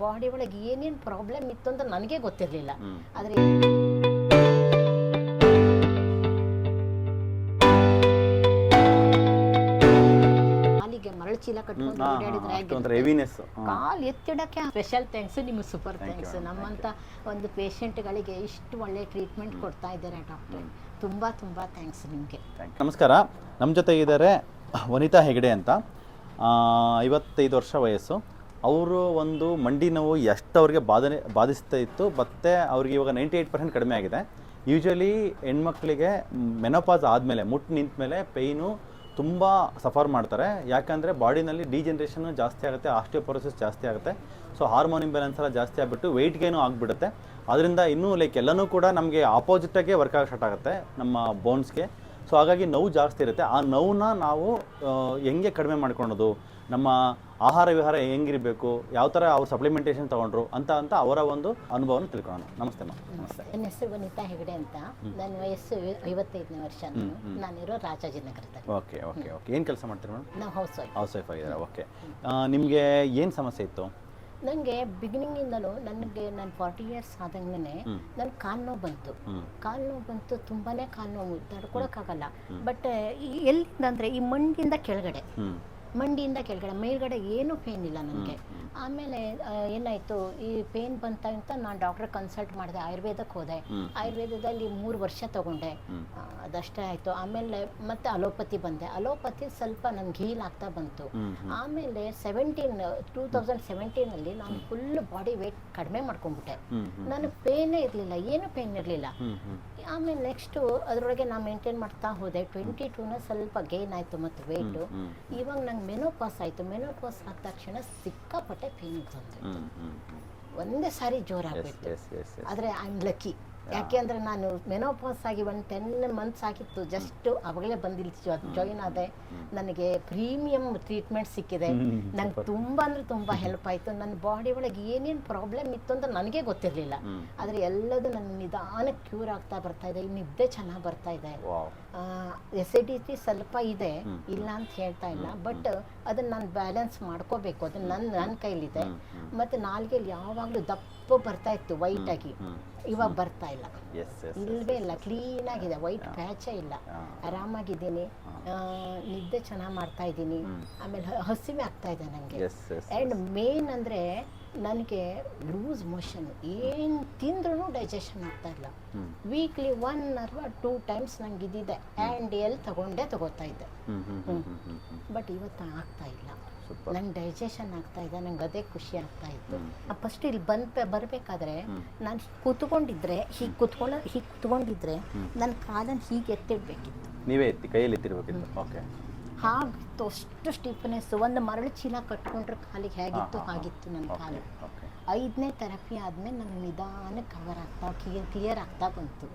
Body ಒಳಗೆ ಏನೇನು problem ಇತ್ತು ಅಂತ ನನಗೆ ಗೊತ್ತಿರಲಿಲ್ಲ. ಆದರೆ ಕಾಲಿಗೆ ಮರಳು ಚೀಲ ಕಟ್ಕೊಂಡು ಓಡಾಡಿದ್ರೆ ಕಾಲು ಎತ್ತಿಡಕ್ಕೆ ಸ್ಪೆಷಲ್ ಥ್ಯಾಂಕ್ಸ್, ನಿಮ್ಗೆ ಸೂಪರ್ ಥ್ಯಾಂಕ್ಸ್. ನಮ್ಮಂಥ ಒಂದು ಪೇಷಂಟ್ಗಳಿಗೆ ಇಷ್ಟು ಒಳ್ಳೆ ಟ್ರೀಟ್ಮೆಂಟ್ ಕೊಡ್ತಾ ಇದ್ದಾರೆ ಡಾಕ್ಟ್ರೆ. ತುಂಬ ತುಂಬ ಥ್ಯಾಂಕ್ಸ್ ನಿಮಗೆ. ನಮಸ್ಕಾರ. ನಮ್ಮ ಜೊತೆ ಇದ್ದಾರೆ ವನಿತಾ ಹೆಗಡೆ ಅಂತ, 55 ವರ್ಷ ವಯಸ್ಸು. ಅವರು ಒಂದು ಮಂಡಿ ನೋವು ಎಷ್ಟು ಅವ್ರಿಗೆ ಬಾಧಿಸ್ತಾ ಇತ್ತು, ಮತ್ತು ಅವ್ರಿಗೆ ಇವಾಗ 98% ಕಡಿಮೆ ಆಗಿದೆ. ಯೂಶ್ವಲಿ ಹೆಣ್ಮಕ್ಳಿಗೆ ಮೆನೋಪಾಸ್ ಆದಮೇಲೆ, ಮುಟ್ಟು ನಿಂತ ಮೇಲೆ ಪೇಯ್ನು ತುಂಬ ಸಫರ್ ಮಾಡ್ತಾರೆ. ಯಾಕಂದರೆ ಬಾಡಿನಲ್ಲಿ ಡಿಜನ್ರೇಷನ್ನು ಜಾಸ್ತಿ ಆಗುತ್ತೆ, ಆಸ್ಟಿಯೋಪೊರೋಸಿಸ್ ಜಾಸ್ತಿ ಆಗುತ್ತೆ. ಸೊ ಹಾರ್ಮೋನ್ ಇಂಬ್ಯಾಲೆನ್ಸ್ ಎಲ್ಲ ಜಾಸ್ತಿ ಆಗಿಬಿಟ್ಟು ವೆಯ್ಟ್ ಗೇನು ಆಗಿಬಿಡುತ್ತೆ. ಅದರಿಂದ ಇನ್ನೂ ಎಲ್ಲನೂ ಕೂಡ ನಮಗೆ ಆಪೋಸಿಟಾಗೆ ವರ್ಕ್ ಆಗಿ ಸ್ಟಾರ್ಟ್ ಆಗುತ್ತೆ ನಮ್ಮ ಬೋನ್ಸ್ಗೆ. ಸೊ ಹಾಗಾಗಿ ನೋವು ಜಾಸ್ತಿ ಇರುತ್ತೆ. ಆ ನೋವನ್ನ ನಾವು ಹೆಂಗೆ ಕಡಿಮೆ ಮಾಡ್ಕೊಳೋದು, ನಮ್ಮ ಆಹಾರ ವಿಹಾರ ಹೆಂಗಿರಬೇಕು, ಯಾವ ಥರ ಅವ್ರು ಸಪ್ಲಿಮೆಂಟೇಷನ್ ತೊಗೊಂಡ್ರು ಅಂತ ಅವರ ಒಂದು ಅನುಭವನ ತಿಳ್ಕೊಳ್ಳೋಣ. ನಮಸ್ತೆ ಮಾ. ನಮಸ್ತೆ. ನನ್ನ ಹೆಸರು ವನಿತಾ ಹೆಗಡೆ ಅಂತ. ನನ್ನ ವಯಸ್ಸು 55ನೇ ವರ್ಷ. ನಾನಿರೋ ರಾಜಾಜಿನಗರದಲ್ಲಿ. Okay okay okay. ಏನು ಕೆಲಸ ಮಾಡ್ತೀರಿ ಮೇಡಮ್? ನಾವು ಹೌಸ್ ವೈಫ್ ಆಗಿದ್ದಾರೆ. ಓಕೆ. ನಿಮಗೆ ಏನು ಸಮಸ್ಯೆ ಇತ್ತು? ನನಗೆ ಬಿಗಿನಿಂಗಿಂದಲೂ ನಾನು 40 ಇಯರ್ಸ್ ಆದಂಗೆ ನನ್ನ ಕಾಲು ನೋವು ಬಂತು. ತುಂಬಾ ಕಾಲು ನೋವು ತಡ್ಕೊಳಕ್ಕಾಗಲ್ಲ. ಬಟ್ ಎಲ್ಲಿಂದ ಅಂದರೆ ಈ ಮಂಡಿಯಿಂದ ಕೆಳಗಡೆ, ಮೇಲ್ಗಡೆ ಏನೂ ಪೇನ್ ಇಲ್ಲ ನನಗೆ. ಆಮೇಲೆ ಏನಾಯಿತು, ಈ ಪೇನ್ ಬಂತ ಅಂತ ನಾನು ಡಾಕ್ಟ್ರ್ ಕನ್ಸಲ್ಟ್ ಮಾಡಿದೆ, ಆಯುರ್ವೇದಕ್ಕೆ ಹೋದೆ. ಆಯುರ್ವೇದದಲ್ಲಿ 3 ವರ್ಷ ತಗೊಂಡೆ, ಅದಷ್ಟೇ ಆಯಿತು. ಆಮೇಲೆ ಮತ್ತೆ ಅಲೋಪತಿ ಬಂದೆ. ಅಲೋಪತಿ ಸ್ವಲ್ಪ ನನಗೆ ಹೀಲ್ ಆಗ್ತಾ ಬಂತು. ಆಮೇಲೆ 2017 ನಾನು ಫುಲ್ ಬಾಡಿ ವೇಟ್ ಕಡಿಮೆ ಮಾಡ್ಕೊಂಡ್ಬಿಟ್ಟೆ. ನನಗೆ ಪೇನೇ ಇರಲಿಲ್ಲ, ಏನು ಪೇನ್ ಇರಲಿಲ್ಲ. ಆಮೇಲೆ ನೆಕ್ಸ್ಟು ಅದರೊಳಗೆ ನಾನು ಮೇಂಟೈನ್ ಮಾಡ್ತಾ ಹೋದೆ. 22ನ ಸ್ವಲ್ಪ ಗೇನ್ ಆಯಿತು ಮತ್ತು ವೇಟು. ಇವಾಗ ನಂಗೆ ಮೆನೋಪಾಸ್ ಆಯಿತು. ಮೆನೋಪಾಸ್ ಆದ ತಕ್ಷಣ ಸಿಕ್ಕಾಪಟ್ಟೆ ಪೇನ್ ಬಂತು. ಒಂದೇ ಸಾರಿ ಜೋರಾಗ್ಬಿಟ್ಟು. ಆದರೆ ಐ ಆಮ್ ಲಕ್ಕಿ. ಯಾಕೆ ಅಂದರೆ ನಾನು ಮೆನೋಪಾಸ್ ಆಗಿ 10 ಮಂತ್ಸ್ ಆಗಿತ್ತು. ಜಸ್ಟ್ ಅವಾಗಲೇ ಬಂದಿಲ್ಲಿ ಜಾಯಿನ್ ಆದೆ. ನನಗೆ ಪ್ರೀಮಿಯಂ ಟ್ರೀಟ್ಮೆಂಟ್ ಸಿಕ್ಕಿದೆ. ನಂಗೆ ತುಂಬ ಅಂದರೆ ತುಂಬ ಹೆಲ್ಪ್ ಆಯಿತು. ನನ್ನ ಬಾಡಿ ಒಳಗೆ ಏನೇನು ಪ್ರಾಬ್ಲಮ್ ಇತ್ತು ಅಂತ ನನಗೆ ಗೊತ್ತಿರಲಿಲ್ಲ. ಆದರೆ ಎಲ್ಲದೂ ನನ್ನ ನಿಧಾನಕ್ಕೆ ಕ್ಯೂರ್ ಆಗ್ತಾ ಬರ್ತಾ ಇದೆ. ನಿದ್ದೆ ಚೆನ್ನಾಗಿ ಬರ್ತಾ ಇದೆ. ಎಸಿಡಿಟಿ ಸ್ವಲ್ಪ ಇದೆ, ಇಲ್ಲ ಅಂತ ಹೇಳ್ತಾ ಇಲ್ಲ. ಬಟ್ ಅದನ್ನು ನಾನು ಬ್ಯಾಲೆನ್ಸ್ ಮಾಡ್ಕೋಬೇಕು. ಅದು ನನ್ನ ಕೈಲಿದೆ. ಮತ್ತು ನಾಲ್ಗೆಯಲ್ಲಿ ಯಾವಾಗಲೂ ದಪ್ಪ ಬರ್ತಾ ಇತ್ತು ವೈಟ್ ಆಗಿ, ಇವಾಗ ಬರ್ತಾ ಇಲ್ಲ. ಇಲ್ವೇ ಇಲ್ಲ, ಕ್ಲೀನ್ ಆಗಿದೆ, ವೈಟ್ ಪ್ಯಾಚೇ ಇಲ್ಲ. ಆರಾಮಾಗಿದ್ದೀನಿ, ನಿದ್ದೆ ಚೆನ್ನಾಗಿ ಮಾಡ್ತಾ ಇದ್ದೀನಿ. ಆಮೇಲೆ ಹಸಿವೆ ಆಗ್ತಾ ಇದೆ ನನಗೆ. ಆ್ಯಂಡ್ ಮೇನ್ ಅಂದರೆ ನನಗೆ ಲೂಸ್ ಮೋಷನ್, ಏನು ತಿಂದ್ರೂ ಡೈಜೆಷನ್ ಆಗ್ತಾ ಇಲ್ಲ. ವೀಕ್ಲಿ 1 or 2 ಟೈಮ್ಸ್ ನಂಗೆ ಇದಿದೆ. ಆ್ಯಂಡ್ ತಗೋತಾ ಇದ್ದೆ. ಬಟ್ ಇವತ್ತು ಆಗ್ತಾ ಇಲ್ಲ. ನಂಗೆ ಡೈಜೆಷನ್ ಆಗ್ತಾ ಇದೆ. ನಂಗೆ ಅದೇ ಖುಷಿ ಆಗ್ತಾ ಇತ್ತು. ಫಸ್ಟ್ ಇಲ್ಲಿ ಬರಬೇಕಾದ್ರೆ ನಾನು ಹೀಗೆ ಕುತ್ಕೊಂಡಿದ್ರೆ ನನ್ನ ಕಾಲನ್ನು ಹೀಗೆ ಎತ್ತಿಡ್ಬೇಕಿತ್ತು. ನೀವೇ ಕೈಯಲ್ಲಿ ಎತ್ತಿರ್ಬೇಕಿತ್ತು. ಓಕೆ. ಹಾಗಿತ್ತು, ಅಷ್ಟು ಸ್ಟಿಫ್ನೆಸ್. ಒಂದು ಮರಳು ಚೀಲ ಕಟ್ಕೊಂಡ್ರೆ ಕಾಲಿಗೆ ಹೇಗಿತ್ತು ಹಾಗಿತ್ತು ನನ್ನ ಕಾಲು. 5ನೇ ಥೆರಪಿ ಆದಮೇಲೆ ನನಗೆ ನಿಧಾನ ಕ್ಲಿಯರ್ ಆಗ್ತಾ ಬಂತು.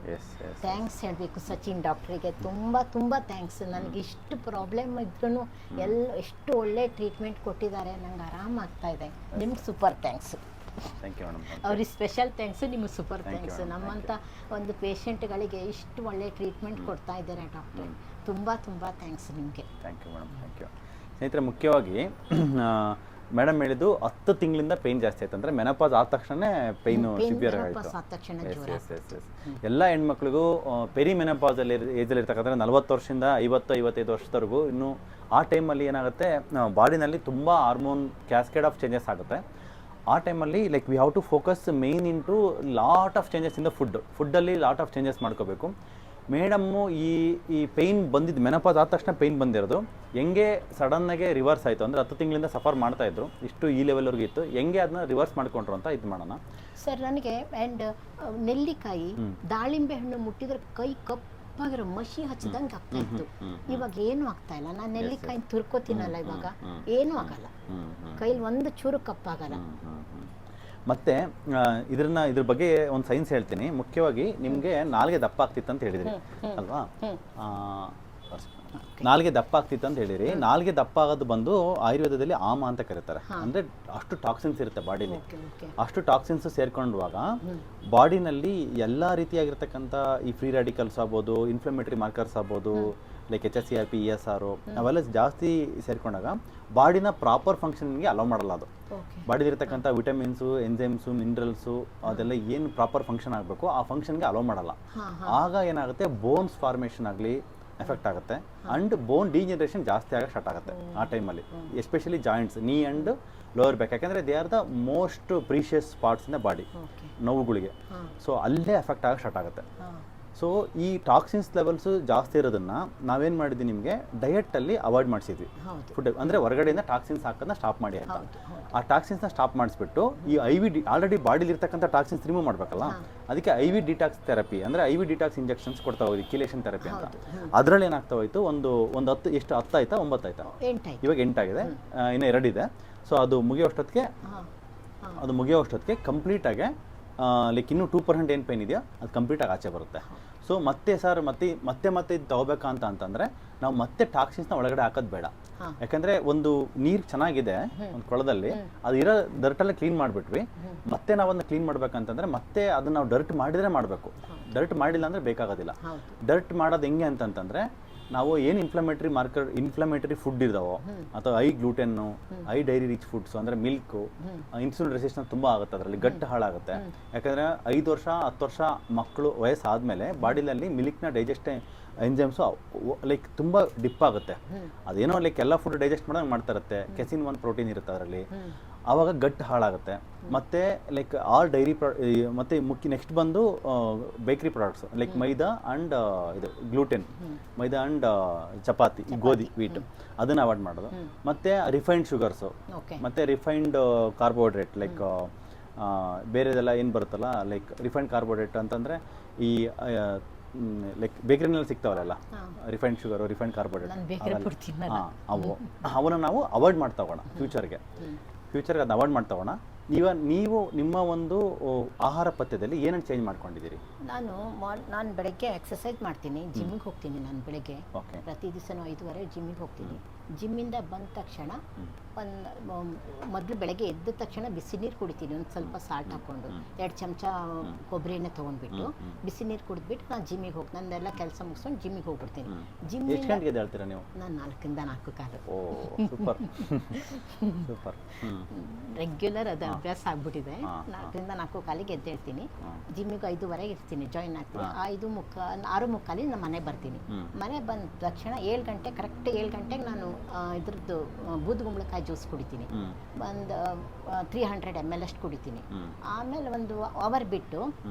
ಥ್ಯಾಂಕ್ಸ್ ಹೇಳಬೇಕು ಸಚಿನ್ ಡಾಕ್ಟ್ರಿಗೆ. ತುಂಬ ಥ್ಯಾಂಕ್ಸ್. ನನಗೆ ಇಷ್ಟು ಪ್ರಾಬ್ಲಮ್ ಇದ್ರೂ ಎಷ್ಟು ಒಳ್ಳೆ ಟ್ರೀಟ್ಮೆಂಟ್ ಕೊಟ್ಟಿದ್ದಾರೆ. ನಂಗೆ ಆರಾಮಾಗ್ತಾ ಇದೆ. ನಿಮ್ಗೆ ಸೂಪರ್ ಥ್ಯಾಂಕ್ಸ್. ಅವ್ರಿಗೆ ಸ್ಪೆಷಲ್ ಥ್ಯಾಂಕ್ಸ್, ನಿಮ್ಗೆ ಸೂಪರ್ ಥ್ಯಾಂಕ್ಸ್. ನಮ್ಮಂಥ ಒಂದು ಪೇಷಂಟ್ಗಳಿಗೆ ಇಷ್ಟು ಒಳ್ಳೆ ಟ್ರೀಟ್ಮೆಂಟ್ ಕೊಡ್ತಾ ಇದ್ದಾರೆ ಡಾಕ್ಟ್ರೆ. ತುಂಬ ಥ್ಯಾಂಕ್ಸ್ ನಿಮಗೆ. Thank you madam. Thank you. ಸ್ನೇಹಿತರೆ, ಮುಖ್ಯವಾಗಿ ಮೇಡಮ್ ಹೇಳಿದ್ದು 10 ತಿಂಗಳಿಂದ ಪೇಯ್ನ್ ಜಾಸ್ತಿ ಆಯ್ತು. ಅಂದರೆ ಮೆನೋಪಾಸ್ ಆದ ತಕ್ಷಣ ಪೇಯ್ನು ಸಿವಿಯರ್ ಆಯಿತು. ಎಲ್ಲ ಹೆಣ್ಮಕ್ಳಿಗೂ ಪೆರಿ ಮೆನೋಪಾಸಲ್ಲಿ ಏಜಲ್ಲಿ ಇರ್ತಕ್ಕಂಥ 40 ವರ್ಷದಿಂದ 50-55 ವರ್ಷದವರೆಗೂ ಇನ್ನು ಆ ಟೈಮಲ್ಲಿ ಏನಾಗುತ್ತೆ, ಬಾಡಿನಲ್ಲಿ ತುಂಬ ಹಾರ್ಮೋನ್ ಕ್ಯಾಸ್ಕೇಡ್ ಆಫ್ ಚೇಂಜಸ್ ಆಗುತ್ತೆ. ಆ ಟೈಮಲ್ಲಿ we have to focus main into lot of changes in the ಫುಡ್ಡಲ್ಲಿ ಲಾಟ್ ಆಫ್ ಚೇಂಜಸ್ ಮಾಡ್ಕೋಬೇಕು. ಮೇಡಮ್ಮು ಈ ಪೇಯ್ನ್ ಬಂದಿದ್ದು, ಮೆನೋಪಾಸ್ ಆದ ತಕ್ಷಣ ಪೇಯ್ನ್ ಬಂದಿರೋದು ಹೆಂಗೆ ಸಡನ್ನಾಗೆ ರಿವರ್ಸ್ ಆಯಿತು ಅಂದರೆ 10 ತಿಂಗಳಿಂದ ಸಫರ್ ಮಾಡ್ತಾಯಿದ್ರು, ಇಷ್ಟು ಈ ಲೆವೆಲ್ವರೆಗೂ ಇತ್ತು, ಹೆಂಗೆ ಅದನ್ನ ರಿವರ್ಸ್ ಮಾಡ್ಕೊಂಡ್ರು ಅಂತ ಇದು ಮಾಡೋಣ ಸರ್. ನನಗೆ ಆ್ಯಂಡ್ ನೆಲ್ಲಿಕಾಯಿ, ದಾಳಿಂಬೆ ಹಣ್ಣು ಮುಟ್ಟಿದ್ರೆ ಕೈ ಕಪ್ಪಾಗಿರೋ ಮಸಿ ಹಚ್ಚಿದಂಗೆ ಆಗ್ತಾ ಇತ್ತು. ಇವಾಗ ಏನೂ ಆಗ್ತಾ ಇಲ್ಲ. ನಾನು ನೆಲ್ಲಿಕಾಯಿ ತುರ್ಕೋತೀನಲ್ಲ, ಇವಾಗ ಏನೂ ಆಗಲ್ಲ. ಕೈಲಿ ಒಂದು ಚೂರು ಕಪ್ಪಾಗಲ್ಲ. ಮತ್ತು ಇದ್ರ ಬಗ್ಗೆ ಒಂದು ಸೈನ್ಸ್ ಹೇಳ್ತೀನಿ. ಮುಖ್ಯವಾಗಿ ನಿಮಗೆ ನಾಲ್ಗೆ ದಪ್ಪ ಆಗ್ತಿತ್ತು ಅಂತ ಹೇಳಿದ್ರಿ ಅಲ್ವಾ? ನಾಲ್ಗೆ ದಪ್ಪ ಆಗ್ತಿತ್ತು ಅಂತ ಹೇಳಿರಿ. ನಾಲ್ಗೆ ದಪ್ಪ ಆಗೋದು ಬಂದು ಆಯುರ್ವೇದದಲ್ಲಿ ಆಮ ಅಂತ ಕರೀತಾರೆ. ಅಂದರೆ ಅಷ್ಟು ಟಾಕ್ಸಿನ್ಸ್ ಇರುತ್ತೆ ಬಾಡಿಲಿ. ಅಷ್ಟು ಟಾಕ್ಸಿನ್ಸ್ ಸೇರ್ಕೊಂಡುವಾಗ ಬಾಡಿನಲ್ಲಿ ಎಲ್ಲ ರೀತಿಯಾಗಿರ್ತಕ್ಕಂಥ ಈ ಫ್ರೀ ರ್ಯಾಡಿಕಲ್ಸ್ ಆಗ್ಬೋದು, ಇನ್ಫ್ಲಮೇಟರಿ ಮಾರ್ಕರ್ಸ್ ಆಗ್ಬೋದು, ಲೈಕ್ HSCRP ESR ಅವೆಲ್ಲ ಜಾಸ್ತಿ ಸೇರಿಕೊಂಡಾಗ ಬಾಡಿನ ಪ್ರಾಪರ್ ಫಂಕ್ಷನ್ಗೆ ಅಲೋ ಮಾಡಲ್ಲ ಅದು. ಬಾಡಿಲಿರ್ತಕ್ಕಂಥ ವಿಟಮಿನ್ಸು, ಎಂಜೈಮ್ಸು, ಮಿನರಲ್ಸು ಅದೆಲ್ಲ ಏನು ಪ್ರಾಪರ್ ಫಂಕ್ಷನ್ ಆಗಬೇಕು ಆ ಫಂಕ್ಷನ್ಗೆ ಅಲೋ ಮಾಡಲ್ಲ. ಆಗ ಏನಾಗುತ್ತೆ, ಬೋನ್ಸ್ ಫಾರ್ಮೇಷನ್ ಆಗಲಿ ಎಫೆಕ್ಟ್ ಆಗುತ್ತೆ ಅಂಡ್ ಬೋನ್ ಡಿಜನರೇಷನ್ ಜಾಸ್ತಿ ಆಗೋಕ್ಕೆ ಸ್ಟಾರ್ಟ್ ಆಗುತ್ತೆ ಆ ಟೈಮಲ್ಲಿ. Especially joints, knee and lower back, ಯಾಕಂದರೆ they are the most precious parts in the body ನೋವುಗಳಿಗೆ. ಸೊ ಅಲ್ಲೇ ಎಫೆಕ್ಟ್ ಆಗೋಕ್ಕೆ ಸ್ಟಾರ್ಟ್ ಆಗುತ್ತೆ. ಸೊ ಈ ಟಾಕ್ಸಿನ್ಸ್ ಲೆವೆಲ್ಸು ಜಾಸ್ತಿ ಇರೋದನ್ನು ನಾವೇನು ಮಾಡಿದ್ವಿ, ನಿಮಗೆ ಡಯಟಲ್ಲಿ ಅವಾಯ್ಡ್ ಮಾಡಿಸಿದ್ವಿ. ಫುಡ್ ಅಂದರೆ ಹೊರಗಡೆಯಿಂದ ಟಾಕ್ಸಿನ್ಸ್ ಹಾಕೋದನ್ನ ಸ್ಟಾಪ್ ಮಾಡಿ ಅಂತ. ಆ ಟಾಕ್ಸಿನ್ಸ್ನ ಸ್ಟಾಪ್ ಮಾಡಿಸ್ಬಿಟ್ಟು ಈ ಆಲ್ರೆಡಿ ಬಾಡಿಲಿರ್ತಕ್ಕಂಥ ಟಾಕ್ಸಿನ್ಸ್ ರಿಮೂವ್ ಮಾಡಬೇಕಲ್ಲ, ಅದಕ್ಕೆ IV ಡಿಟಾಕ್ಸ್ ಥೆರಪಿ ಅಂದರೆ IV ಡಿಟಾಕ್ಸ್ ಇಂಜೆಕ್ಷನ್ಸ್ ಕೊಡ್ತಾ ಹೋಗಿ, ಕಿಲೇಷನ್ ಥೆರಪಿ ಅಂತ. ಅದರಲ್ಲಿ ಏನಾಗ್ತಾ ಹೋಯ್ತು, ಒಂದು 10 ಎಷ್ಟು 10 ಆಯ್ತಾ 9 ಆಯ್ತಾ, ಇವಾಗ 8 ಆಗಿದೆ, ಇನ್ನೂ 2 ಇದೆ. ಸೊ ಅದು ಮುಗಿಯೋಷ್ಟೊತ್ತಿಗೆ ಕಂಪ್ಲೀಟಾಗಿ ಲೈಕ್ ಇನ್ನೂ 2% ಏನು ಪೇನ್ ಇದೆಯೋ ಅದು ಕಂಪ್ಲೀಟಾಗಿ ಆಚೆ ಬರುತ್ತೆ. ಸೊ ಮತ್ತೆ ಇದು ತಗೋಬೇಕಾ ಅಂತಂದರೆ ನಾವು ಮತ್ತೆ ಟಾಕ್ಸಿನ್ಸ್ನ ಒಳಗಡೆ ಹಾಕೋದು ಬೇಡ. ಯಾಕಂದರೆ ಒಂದು ನೀರು ಚೆನ್ನಾಗಿದೆ ಒಂದು ಕೊಳದಲ್ಲಿ, ಅದು ಇರೋ ಡರ್ಟಲ್ಲೇ ಕ್ಲೀನ್ ಮಾಡಿಬಿಟ್ವಿ. ಮತ್ತೆ ನಾವದನ್ನ ಕ್ಲೀನ್ ಮಾಡ್ಬೇಕಂತಂದರೆ ಮತ್ತೆ ಅದನ್ನು ನಾವು ಡರ್ಟ್ ಮಾಡಿದರೆ ಮಾಡಬೇಕು. ಡರ್ಟ್ ಮಾಡಿಲ್ಲ ಅಂದರೆ ಬೇಕಾಗೋದಿಲ್ಲ. ಡರ್ಟ್ ಮಾಡೋದು ಹೆಂಗೆ ಅಂತಂತಂದರೆ, ನಾವು ಏನು ಇನ್ಫ್ಲಮೇಟರಿ ಫುಡ್ ಇದಾವೋ ಅಥವಾ ಐ ಗ್ಲೂಟೆನ್ನು, ಐ ಡೈರಿ ರಿಚ್ ಫುಡ್ಸು ಅಂದರೆ ಮಿಲ್ಕು, ಇನ್ಸುಲಿನ್ ರೆಸಿಸ್ಟೆನ್ಸ್ ತುಂಬ ಆಗುತ್ತೆ, ಅದರಲ್ಲಿ ಗಟ್ಟು ಹಾಳಾಗುತ್ತೆ. ಯಾಕಂದರೆ 5 ವರ್ಷ 10 ವರ್ಷ ಮಕ್ಕಳು ವಯಸ್ಸಾದಮೇಲೆ ಬಾಡಿಲಲ್ಲಿ ಮಿಲ್ಕ್ನ ಡೈಜೆಸ್ಟ್ ಎಂಜೈಮ್ಸು ಲೈಕ್ ತುಂಬ ಡಿಪ್ ಆಗುತ್ತೆ. ಅದೇನೋ ಲೈಕ್ ಎಲ್ಲ ಫುಡ್ ಡೈಜೆಸ್ಟ್ ಮಾಡೋಂಗೆ ಮಾಡ್ತಾ ಇರುತ್ತೆ. ಕೆಸಿನ್ 1 ಪ್ರೋಟೀನ್ ಇರುತ್ತೆ ಅದರಲ್ಲಿ. ಆವಾಗ ಗಟ್ಟು ಹಾಳಾಗುತ್ತೆ. ಮತ್ತು ಲೈಕ್ ಆಲ್ ಡೈರಿ ಮತ್ತು ನೆಕ್ಸ್ಟ್ ಬಂದು bakery products like maida and ಇದು ಗ್ಲೂಟೆನ್, ಮೈದಾ ಆ್ಯಂಡ್ ಚಪಾತಿ, ಗೋಧಿ, ವೀಟ್, ಅದನ್ನು ಅವಾಯ್ಡ್ ಮಾಡೋದು. ಮತ್ತು ರಿಫೈನ್ಡ್ ಶುಗರ್ಸು, ಮತ್ತು ರಿಫೈನ್ಡ್ ಕಾರ್ಬೋಹೈಡ್ರೇಟ್ ಲೈಕ್ ಬೇರೆದೆಲ್ಲ ಏನು ಬರುತ್ತಲ್ಲ, ಲೈಕ್ ರಿಫೈನ್ಡ್ ಕಾರ್ಬೋಹೈಡ್ರೇಟ್ ಅಂತಂದರೆ ಈ ಲೈಕ್ ಬೇಕರಿನಲ್ಲಿ ಸಿಗ್ತಾವಲ್ಲ ರಿಫೈನ್ಡ್ ಶುಗರು, ರಿಫೈನ್ಡ್ ಕಾರ್ಬೋಹೈಡ್ರೇಟ್, ಅವನ್ನ ನಾವು ಅವಾಯ್ಡ್ ಮಾಡ್ತಾ ಹೋಗೋಣ ಫ್ಯೂಚರ್ಗೆ ಅದನ್ನ ಅವಾಯ್ಡ್ ಮಾಡ್ತಾ ಹೋಗೋಣ. ನೀವು ನಿಮ್ಮ ಒಂದು ಆಹಾರ ಪಥ್ಯದಲ್ಲಿ ಏನನ್ನು ಚೇಂಜ್ ಮಾಡ್ಕೊಂಡಿದ್ದೀರಿ? ನಾನು ಬೆಳಗ್ಗೆ ಎಕ್ಸಸೈಸ್ ಮಾಡ್ತೀನಿ, ಜಿಮ್ಮಿಗೆ ಹೋಗ್ತೀನಿ. ನಾನು ಬೆಳಗ್ಗೆ ಪ್ರತಿ ದಿವಸನೂ 5:30 ಜಿಮ್ಮಿಗೆ ಹೋಗ್ತೀನಿ. ಜಿಮ್ಮಿಂದ ಬಂದ ತಕ್ಷಣ ಮೊದಲು ಬೆಳಗ್ಗೆ ಎದ್ದ ತಕ್ಷಣ ಬಿಸಿ ನೀರು ಕುಡಿತೀನಿ, ಒಂದು ಸ್ವಲ್ಪ ಸಾಲ್ಟ್ ಹಾಕ್ಕೊಂಡು 2 ಚಮಚ ಕೊಬ್ಬರಿ ಎಣ್ಣೆ ತೊಗೊಂಡ್ಬಿಟ್ಟು ಬಿಸಿ ನೀರು ಕುಡಿದ್ಬಿಟ್ಟು ನಾನು ಜಿಮ್ಮಿಗೆ ಹೋಗಿ ನಂದೆಲ್ಲ ಕೆಲಸ ಮುಗಿಸ್ಕೊಂಡು ಜಿಮ್ಮಿಗೆ ಹೋಗ್ಬಿಡ್ತೀನಿ. ಎಷ್ಟು ಗಂಟೆಗೆ ಎದ್ದೇಳ್ತೀರಾ ನೀವು? ನಾನು 4ರಿಂದ 4:15. Super super. ರೆಗ್ಯುಲರ್ ಅದು ಅಭ್ಯಾಸ ಆಗ್ಬಿಟ್ಟಿದೆ. 4ರಿಂದ 4:15 ಎದ್ದೇಳ್ತೀನಿ. ಜಿಮ್ಮಿಗೆ 5:30 ಇರ್ತೀನಿ, ಜಾಯಿನ್ ಆಗ್ತೀನಿ. 6:45 ನಮ್ಮ ಮನೆ ಬರ್ತೀನಿ. ಮನೆ ಬಂದ ತಕ್ಷಣ 7 ಗಂಟೆ ಕರೆಕ್ಟ್ 7 ಗಂಟೆಗೆ ನಾನು ಇದ್ರದ್ದು ಬೂದುಗುಂಬಳಕಾಯಿ ಜ್ಯೂಸ್ ಕುಡಿತೀನಿ. ಒಂದು 300 ml ಅಷ್ಟು ಕುಡಿತೀನಿ. ಆಮೇಲೆ ಒಂದು ಅವರ್ ಬಿಟ್ಟು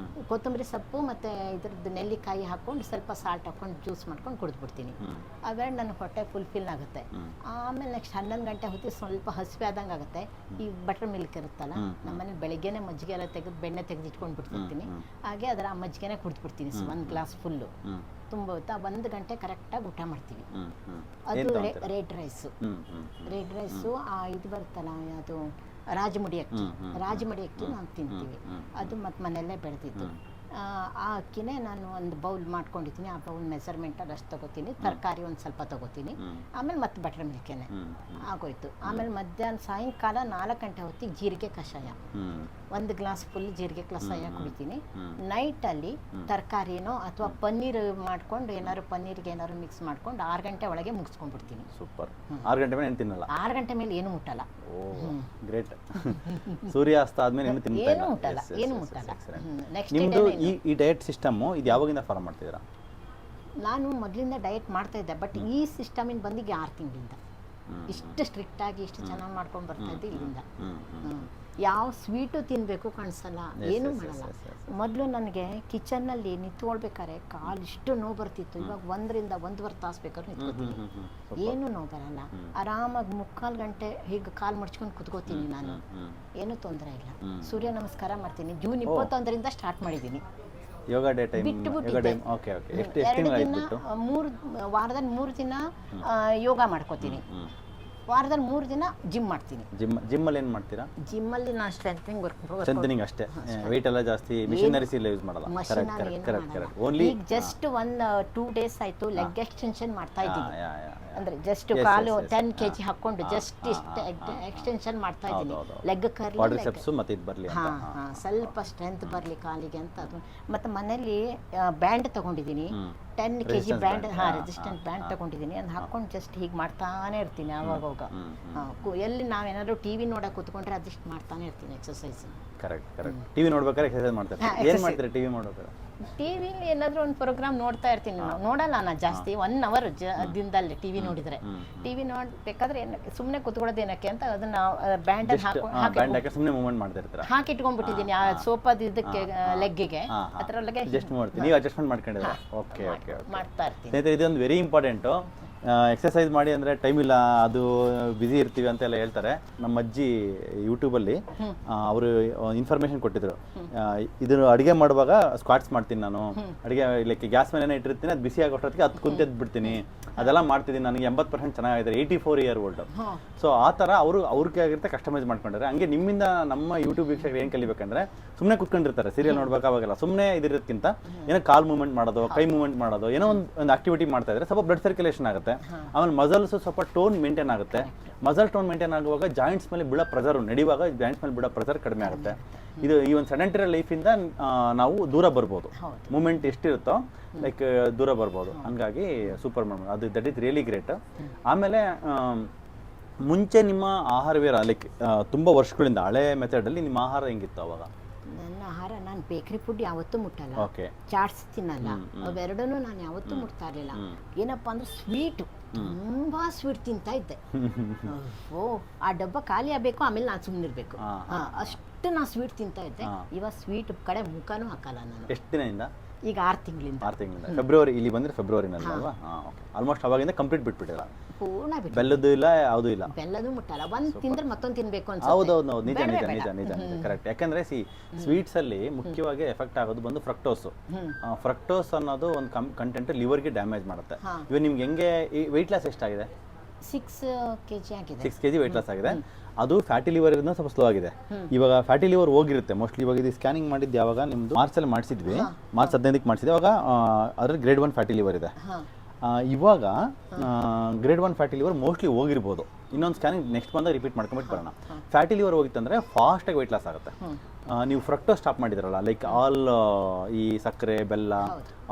ಕೊತ್ತಂಬರಿ ಸೊಪ್ಪು ಮತ್ತು ಇದ್ರದ್ದು ನೆಲ್ಲಿಕಾಯಿ ಹಾಕ್ಕೊಂಡು ಸ್ವಲ್ಪ ಸಾಲ್ಟ್ ಹಾಕ್ಕೊಂಡು ಜ್ಯೂಸ್ ಮಾಡ್ಕೊಂಡು ಕುಡಿದ್ಬಿಡ್ತೀನಿ. ಅವೆರಡು ನನ್ನ ಹೊಟ್ಟೆ ಫುಲ್ಫಿಲ್ ಆಗುತ್ತೆ. ಆಮೇಲೆ ನೆಕ್ಸ್ಟ್ 11 ಗಂಟೆ ಹೊತ್ತಿಗೆ ಸ್ವಲ್ಪ ಹಸಿವೆ ಆದಂಗೆ ಆಗುತ್ತೆ. ಈ ಬಟರ್ ಮಿಲ್ಕ್ ಇರುತ್ತಲ್ಲ, ನಮ್ಮನೇಲಿ ಬೆಳಗ್ಗೆನೆ ಮಜ್ಜಿಗೆ ಎಲ್ಲ ತೆಗೆದು ಬೆಣ್ಣೆ ತೆಗೆದು ಇಟ್ಕೊಂಡು ಬಿಡ್ತಿರ್ತೀನಿ. ಹಾಗೆ ಅದರ ಆ ಮಜ್ಜಿಗೆನೇ ಕುಡಿದ್ಬಿಡ್ತೀನಿ 1 ಗ್ಲಾಸ್ ಫುಲ್ಲು. ತುಂಬ ಹೊತ್ತಾ 1 ಗಂಟೆ ಕರೆಕ್ಟಾಗಿ ಊಟ ಮಾಡ್ತೀವಿ. ಅದು ರೆಡ್ ರೈಸು ಇದು ಬರುತ್ತಲ್ಲ, ಅದು ರಾಜಮುಡಿ ಅಕ್ಕಿ ನಾವು ತಿಂತೀವಿ. ಅದು ಮತ್ತು ಮನೆಯಲ್ಲೇ ಬೆಳೆದಿದ್ದು. ಆ ಅಕ್ಕಿನೇ ನಾನು ಒಂದು ಬೌಲ್ ಮಾಡ್ಕೊಂಡಿದ್ದೀನಿ. ಆ ಬೌಲ್ ಮೆಸರ್ಮೆಂಟಲ್ಲಿ ಅಷ್ಟು ತೊಗೋತೀನಿ. ತರಕಾರಿ ಒಂದು ಸ್ವಲ್ಪ ತೊಗೋತೀನಿ. ಆಮೇಲೆ ಮತ್ತೆ ಬಟರ್ ಮಿಲ್ಕೇನೆ ಆಗೋಯ್ತು. ಆಮೇಲೆ ಮಧ್ಯಾಹ್ನ ಸಾಯಂಕಾಲ 4 ಗಂಟೆ ಹೊತ್ತಿಗೆ ಜೀರಿಗೆ ಕಷಾಯ, 1 ಗ್ಲಾಸ್ ಫುಲ್ ಜೀರಿಗೆ ಕಷಾಯ ಕುಡಿತೀನಿ. ನೈಟಲ್ಲಿ ತರಕಾರಿನೋ ಅಥವಾ ಪನ್ನೀರ್ ಮಾಡ್ಕೊಂಡು ಪನ್ನೀರ್ಗೆ ಏನಾದ್ರು ಮಿಕ್ಸ್ ಮಾಡ್ಕೊಂಡು 6 ಗಂಟೆ ಒಳಗೆ ಮುಗಿಸ್ಕೊಂಡ್ಬಿಡ್ತೀನಿ. ಸೂಪರ್. 6 ಗಂಟೆ ಮೇಲೆ ಏನು ತಿನ್ನಲ್ಲ? 6 ಗಂಟೆ ಮೇಲೆ ಏನು ಮುಟ್ಟಲ್ಲ. ಗ್ರೇಟ್. ಸೂರ್ಯಾಸ್ತ ಆದ್ಮೇಲೆ ಏನು ಮುಟ್ಟಲ್ಲ. ನಿಮ್ದು ಈ ಡಯಟ್ ಸಿಸ್ಟಮ್ಮು ಇದು ಯಾವಾಗಿಂದ ಫಾಲೋ ಮಾಡ್ತಿದ್ದೀರಾ? ನಾನು ಮೊದಲಿಂದ ಡಯಟ್ ಮಾಡ್ತಾ ಇದ್ದೆ, ಬಟ್ ಈ ಸಿಸ್ಟಮಿಂದ ಬಂದಿಗೆ 6 ತಿಂಗಳಿಂದ. ಇಷ್ಟು ಸ್ಟ್ರಿಕ್ಟಾಗಿ ಇಷ್ಟು ಚೆನ್ನಾಗಿ ಮಾಡ್ಕೊಂಡು ಬರ್ತಾ ಇದ್ದೆ ಇಲ್ಲಿಂದ. ಯಾವ ಸ್ವೀಟು ತಿನ್ನಬೇಕು ಕಾಣಿಸಲ್ಲ, ಏನೂ ಮಾಡಲ್ಲ. ಮೊದಲು ನನಗೆ ಕಿಚನ್ನಲ್ಲಿ ನಿಂತ್ಕೊಳ್ಬೇಕಾದ್ರೆ ಕಾಲು ಇಷ್ಟು ನೋವು ಬರ್ತಿತ್ತು. ಇವಾಗ 1ರಿಂದ 1.5 ತಾಸು ಬೇಕಾದ್ರೂ ನಿಂತ್ಕೋತೀನಿ, ಏನೂ ನೋವು ಬರಲ್ಲ. ಆರಾಮಾಗಿ 3/4 ಗಂಟೆ ಹೀಗೆ ಕಾಲು ಮಡ್ಚ್ಕೊಂಡು ಕುತ್ಕೋತೀನಿ ನಾನು, ಏನೂ ತೊಂದರೆ ಇಲ್ಲ. ಸೂರ್ಯ ನಮಸ್ಕಾರ ಮಾಡ್ತೀನಿ. ಜೂನ್ 21ರಿಂದ ಸ್ಟಾರ್ಟ್ ಮಾಡಿದ್ದೀನಿ ಯೋಗ ಡೇ ಟೈಮ್. ವಾರದಲ್ಲಿ 3 ದಿನ ಯೋಗ ಮಾಡ್ಕೋತೀನಿ. ವಾರದಲ್ಲಿ 3 ದಿನ ಜಿಮ್ ಮಾಡ್ತೀನಿ. ಜಿಮ್ಮಲ್ಲಿ ಏನು ಮಾಡ್ತೀರಾ? ಜಿಮ್ಮಲ್ಲಿ ನಾನು ಸ್ಟ್ರೆಂಥನಿಂಗ್ ಅಷ್ಟೇ, ವೆಯ್ಟ್ ಎಲ್ಲ ಜಾಸ್ತಿ ಮಿಷನರೀಸ್ ಇಲ್ಲ ಯೂಸ್ ಮಾಡಲ್ಲ. ಕರೆಕ್ಟ್. ಓನ್ಲಿ ಜಸ್ಟ್ 2 ಡೇಸ್ ಆಯ್ತು ಲೆಗ್ ಎಕ್ಸ್ಟೆನ್ಷನ್ ಮಾಡ್ತಾ ಇದ್ದೀನಿ. ಅಂದ್ರೆ ಜಸ್ಟ್ ಕಾಲು 10 kg ಹಾಕೊಂಡು ಜಸ್ಟ್ ಇಷ್ಟ ಎಕ್ಸ್ಟೆನ್ಷನ್ ಮಾಡ್ತಾ ಇದ್ದೀನಿ, ಲೆಗ್ ಕರ್ಲಿ ಕ್ವಾಡ್ರಿಸೆಪ್ಸ್ ಮತ್ತೆ ಇದು ಬರಲಿ ಹಾ ಹಾ ಸ್ವಲ್ಪ ಸ್ಟ್ರೆಂತ್ ಬರಲಿ ಕಾಲಿಗೆ ಅಂತ. ಅದು ಮತ್ತೆ ಮನೇಲಿ ಬ್ಯಾಂಡ್ ತಗೊಂಡಿದ್ದೀನಿ, 10 kg ಬ್ಯಾಂಡ್, ರೆಸಿಸ್ಟೆಂಟ್ ಬ್ಯಾಂಡ್ ತಗೊಂಡಿದ್ದೀನಿ. ಅದು ಹಾಕೊಂಡು ಜಸ್ಟ್ ಹೀಗೆ ಮಾಡ್ತಾನೆ ಇರ್ತೀನಿ ಆವಾಗ. ಎಲ್ಲಿ ನಾವೇನಾದ್ರು ಟಿವಿ ನೋಡಕ್ ಕೂತ್ಕೊಂಡ್ರೆ ಅದಿಷ್ಟು ಮಾಡ್ತಾನೆ ಇರ್ತೀನಿ ಎಕ್ಸರ್ಸೈಸ್. ಕರೆಕ್ಟ್ ಟಿವಿ ನೋಡ್ಬೇಕಾದ್ರೆ ಎಕ್ಸರ್ಸೈಸ್ ಮಾಡ್ತಾರೆ. ಏನು ಮಾಡ್ತೀರಾ ಟಿವಿ ನೋಡ್ಬೇಕಾದ್ರೆ? ಟಿವಿಲಿ ಏನಾದರೂ ಒಂದು ಪ್ರೋಗ್ರಾಮ್ ನೋಡ್ತಾ ಇರ್ತೀನಿ. ನಾವು ನೋಡಲ್ಲ ನಾನು ಜಾಸ್ತಿ, 1 hour ದಿನದಲ್ಲಿ ಟಿವಿ ನೋಡಿದ್ರೆ. ಟಿವಿ ನೋಡ್ಬೇಕಾದ್ರೆ ಸುಮ್ಮನೆ ಕೂತ್ಕೊಳ್ಳೋದು ಏನಕ್ಕೆ ಅಂತ ಅದನ್ನ ಬ್ಯಾಂಡ್ ಸುಮ್ಮನೆ ಮೂವ್ಮೆಂಟ್ ಮಾಡ್ತಾ ಇರ್ತೀರಾ? ಹಾಕಿ ಇಟ್ಕೊಂಡ್ಬಿಟ್ಟಿದ್ದೀನಿ ಆ ಸೋಫಾದ ಇದಕ್ಕೆ ಲೆಗ್ಗಿಗೆ, ಅದರೊಳಗೆ ಅಡ್ಜಸ್ಟ್ ಮಾಡ್ತೀನಿ. ನೀವು ಅಡ್ಜಸ್ಟ್ಮೆಂಟ್ ಮಾಡ್ಕೊಂಡಿದ್ದೀರಾ? ಓಕೆ ಓಕೆ ಮಾಡ್ತಾ ಇರ್ತೀನಿ. ಸ್ನೇಹಿತರೆ, ಇದೊಂದು ವೆರಿ ಇಂಪಾರ್ಟೆಂಟು. ಎಕ್ಸಸೈಸ್ ಮಾಡಿ ಅಂದರೆ ಟೈಮ್ ಇಲ್ಲ, ಅದು ಬ್ಯುಸಿ ಇರ್ತೀವಿ ಅಂತೆಲ್ಲ ಹೇಳ್ತಾರೆ. ನಮ್ಮ ಅಜ್ಜಿ ಯೂಟ್ಯೂಬಲ್ಲಿ ಅವರು ಇನ್ಫಾರ್ಮೇಷನ್ ಕೊಟ್ಟಿದ್ರು. ಇದನ್ನು ಅಡುಗೆ ಮಾಡುವಾಗ ಸ್ಕ್ವಾಟ್ಸ್ ಮಾಡ್ತೀನಿ ನಾನು, ಅಡುಗೆ ಲೈಕ್ ಗ್ಯಾಸ್ ಮೇಲೆ ಇಟ್ಟಿರ್ತೀನಿ, ಅದು ಬಿಸಿ ಆಗೋಷ್ಟೊತ್ತಿಗೆ ಅದು ಕುಂತೆದ್ದು ಬಿಡ್ತೀನಿ, ಅದೆಲ್ಲ ಮಾಡ್ತಿದ್ದೀನಿ. ನನಗೆ 80% ಚೆನ್ನಾಗಿದ್ದಾರೆ, 84 year old. ಸೊ ಆ ಥರ ಅವ್ರಿಗೆ ಆಗಿರುತ್ತೆ ಕಸ್ಟಮೈಸ್ ಮಾಡ್ಕೊಂಡಿದ್ದಾರೆ. ಹಂಗೆ ನಿಮ್ಮಿಂದ ನಮ್ಮ ಯೂಟ್ಯೂಬ್ ವೀಕ್ಷಕರು ಏನು ಕಲಿಬೇಕಂದ್ರೆ, ಸುಮ್ಮನೆ ಕುತ್ಕೊಂಡಿರ್ತಾರೆ ಸೀರಿಯಲ್ ನೋಡ್ಬೇಕು, ಅವಾಗೆಲ್ಲ ಸುಮ್ಮನೆ ಇದಿರೋದಕ್ಕಿಂತ ಏನೋ ಕಾಲ್ ಮೂವ್ಮೆಂಟ್ ಮಾಡೋದು, ಕೈ ಮೂವ್ಮೆಂಟ್ ಮಾಡೋದು, ಏನೋ ಒಂದು ಆಕ್ಟಿವಿಟಿ ಮಾಡ್ತಾ ಇದ್ರೆ ಸ್ವಲ್ಪ ಬ್ಲಡ್ ಸರ್ಕ್ಯುಲೇಷನ್ ಆಗುತ್ತೆ. ಆಮೇಲೆ ಮಸಲ್ಸ್ ಸ್ವಲ್ಪ ಟೋನ್ ಮೇಂಟೈನ್ ಆಗುತ್ತೆ. ಮಸಲ್ ಟೋನ್ ಮೇಂಟೈನ್ ಆಗುವಾಗ ಜಾಯಿಂಟ್ಸ್ ಮೇಲೆ ಬೀಳೋ ಪ್ರೆಸರ್, ನಡೆಯುವಾಗ ಜಾಯಿಂಟ್ಸ್ ಮೇಲೆ ಬೀಳೋ ಪ್ರೆಸರ್ ಕಡಿಮೆ ಆಗುತ್ತೆ. ಇದು ಈ ಒಂದು ಸೆಡೆಂಟರಿ ಲೈಫಿಂದ ನಾವು ದೂರ ಬರ್ಬೋದು. ಮೂಮೆಂಟ್ ಎಷ್ಟಿರುತ್ತೋ ಲೈಕ್ ದೂರ ಬರ್ಬೋದು. ಹಂಗಾಗಿ ಸೂಪರ್ ಮಾಡ್ಬೋದು, ಅದು ದಟ್ ಈಸ್ ರಿಯಲಿ ಗ್ರೇಟ್. ಆಮೇಲೆ ಮುಂಚೆ ನಿಮ್ಮ ಆಹಾರ ಲೈಕ್ ತುಂಬ ವರ್ಷಗಳಿಂದ ಹಳೆ ಮೆಥಡಲ್ಲಿ ನಿಮ್ಮ ಆಹಾರ ಹೆಂಗಿತ್ತು ಅವಾಗ? ನನ್ನ ಆಹಾರ, ನಾನು ಬೇಕರಿ ಫುಡ್ ಯಾವತ್ತೂ ಮುಟ್ಟಲ್ಲ, ಓಕೆ, ಚಾಟ್ಸ್ ತಿನ್ನಲ್ಲ, ಅವೆರಡೂ ನಾನು ಯಾವತ್ತೂ ಮುಟ್ತಾ ಇರಲಿಲ್ಲ. ಏನಪ್ಪ ಅಂದ್ರೆ ಸ್ವೀಟು, ತುಂಬಾ ಸ್ವೀಟ್ ತಿಂತಾ ಇದ್ದೆ. ಆ ಡಬ್ಬ ಖಾಲಿ ಆಗಬೇಕು, ಆಮೇಲೆ ನಾನು ಸುಮ್ಮನಿರ್ಬೇಕು, ಅಷ್ಟು ನಾನು ಸ್ವೀಟ್ ತಿಂತಾ ಇದ್ದೆ. ಇವಾಗ ಸ್ವೀಟ್ ಕಡೆ ಮುಖನೂ ಹಾಕಲ್ಲ ನಾನು. ಎಷ್ಟು ದಿನದಿಂದ? ಈಗ 6 ತಿಂಗಳಿಂದ. ಫೆಬ್ರವರಿ ಇಲ್ಲಿ ಬಂದ್ರೆ ಫೆಬ್ರವರಿನಲ್ಲಿ ಅಲ್ವಾ? ಆಲ್ಮೋಸ್ಟ್ ಅವಾಗಿಂದ ಕಂಪ್ಲೀಟ್ ಬಿಟ್ಬಿಟ್ಟಿಲ್ಲ, ಪೂರ್ಣ ಬಿಟ್ಟು. ಬೆಲ್ಲದ್ದು ಇಲ್ಲ, ಯಾವುದೂ ಇಲ್ಲ, ಬೆಲ್ಲದು ಮುಟ್ಟಲ್ಲ. ಒಂದು ತಿಂದ್ರೆ ಮತ್ತೊಂದು ತಿನ್ಬೇಕು ಅಂತ. ಹೌದೌದು, ನಿಜ ನಿಜ ನಿಜ ನಿಜ ಕರೆಕ್ಟ್. ಯಾಕಂದ್ರೆ ಸ್ವೀಟ್ಸ್ ಅಲ್ಲಿ ಮುಖ್ಯವಾಗಿ ಎಫೆಕ್ಟ್ ಆಗೋದು ಬಂದು ಫ್ರಕ್ಟೋಸ್. ಫ್ರಕ್ಟೋಸ್ ಅನ್ನೋದು ಒಂದು ಕಂಟೆಂಟ್ ಲಿವರ್ಗೆ ಡ್ಯಾಮೇಜ್ ಮಾಡುತ್ತೆ. ಇವಾಗ ನಿಮ್ಗೆ ಹೆಂಗೆ ವೆಯ್ಟ್ ಲಾಸ್ ಎಷ್ಟಾಗಿದೆ? 6 kg ಆಗಿದೆ. 6 kg ವೆಯ್ಟ್ ಲಾಸ್ ಆಗಿದೆ. ಅದು ಫ್ಯಾಟಿ ಲಿವರ್ ಇರೋದ್ರಿಂದ ಸ್ವಲ್ಪ ಸ್ಲೋ ಆಗಿದೆ. ಇವಾಗ ಫ್ಯಾಟಿ ಲಿವರ್ ಹೋಗಿರುತ್ತೆ ಮೋಸ್ಟ್ಲಿ. ಇವಾಗ ಇದು ಸ್ಕ್ಯಾನಿಂಗ್ ಮಾಡಿದ್ದು ಯಾವಾಗ? ನಿಮ್ದು ಮಾರ್ಚಲ್ಲಿ ಮಾಡಿಸಿದ್ವಿ, ಮಾರ್ಚ್ 15ಕ್ಕೆ ಮಾಡಿಸಿದ್ವಿ. ಅವಾಗ ಅದ್ರ ಗ್ರೇಡ್ 1 ಫ್ಯಾಟಿ ಲಿವರ್ ಇದೆ. ಇವಾಗ ಗ್ರೇಡ್ 1 ಫ್ಯಾಟಿ ಲಿವರ್ ಮೋಸ್ಟ್ಲಿ ಹೋಗಿರ್ಬೋದು. ಇನ್ನೊಂದು ಸ್ಕ್ಯಾನಿಂಗ್ ನೆಕ್ಸ್ಟ್ ಬಂದಾಗ ರಿಪೀಟ್ ಮಾಡ್ಕೊಂಬಿಟ್ಟು ಬರೋಣ. ಫ್ಯಾಟಿ ಲಿವರ್ ಹೋಗಿತ್ತಂದ್ರೆ ಫಾಸ್ಟಾಗಿ ವೆಯ್ಟ್ ಲಾಸ್ ಆಗುತ್ತೆ. ನೀವು ಫ್ರಕ್ಟೋಸ್ ಸ್ಟಾಪ್ ಮಾಡಿದ್ರಲ್ಲ, ಲೈಕ್ ಆಲ್ ಈ ಸಕ್ಕರೆ, ಬೆಲ್ಲ,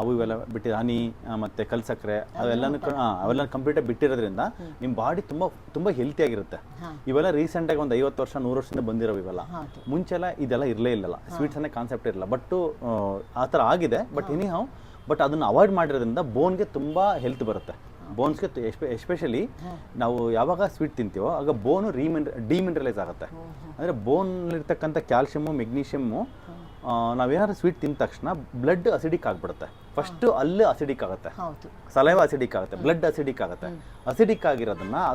ಅವು ಇವೆಲ್ಲ ಬಿಟ್ಟಿರೋ ಹನಿ ಮತ್ತು ಕಲ್ ಸಕ್ಕರೆ ಅವೆಲ್ಲ ಕಂಪ್ಲೀಟಾಗಿ ಬಿಟ್ಟಿರೋದ್ರಿಂದ ನಿಮ್ಮ ಬಾಡಿ ತುಂಬ ಹೆಲ್ತಿಯಾಗಿರುತ್ತೆ. ಇವೆಲ್ಲ ರೀಸೆಂಟಾಗಿ ಒಂದು 50 ವರ್ಷ 100 ವರ್ಷದಿಂದ ಬಂದಿರೋ ಇವೆಲ್ಲ. ಮುಂಚೆಲ್ಲ ಇದೆಲ್ಲ ಇರಲೇ ಇಲ್ಲಲ್ಲ, ಸ್ವೀಟ್ಸ್ ಅನ್ನೋ ಕಾನ್ಸೆಪ್ಟ್ ಇರಲ್ಲ. ಬಟ್ ಆ ಥರ ಆಗಿದೆ. ಬಟ್ ಅದನ್ನು ಅವಾಯ್ಡ್ ಮಾಡಿರೋದ್ರಿಂದ ಬೋನ್ಗೆ ತುಂಬ ಹೆಲ್ತ್ ಬರುತ್ತೆ. ಬೋನ್ಸ್ಗೆ ಎಸ್ಪೆಷಲಿ ನಾವು ಯಾವಾಗ ಸ್ವೀಟ್ ತಿಂತೀವೋ ಆಗ ಬೋನು ಡಿಮಿನರಲೈಸ್ ಆಗುತ್ತೆ. ಅಂದರೆ ಬೋನಲ್ಲಿರ್ತಕ್ಕಂಥ ಕ್ಯಾಲ್ಶಿಯಮ್ಮು, ಮೆಗ್ನೀಷಿಯಮ್ಮು ನಾವೇನಾದ್ರೂ ಸ್ವೀಟ್ ತಿಂದ ತಕ್ಷಣ ಬ್ಲಡ್ ಅಸಿಡಿಕ್ ಆಗಿಬಿಡುತ್ತೆ. ಫಸ್ಟು ಅಲ್ಲಿ ಅಸಿಡಿಕ್ ಆಗುತ್ತೆ, ಸಲೈವ ಅಸಿಡಿಕ್ ಆಗುತ್ತೆ, ಬ್ಲಡ್ ಅಸಿಡಿಕ್ ಆಗುತ್ತೆ. ಅಸಿಡಿಕ್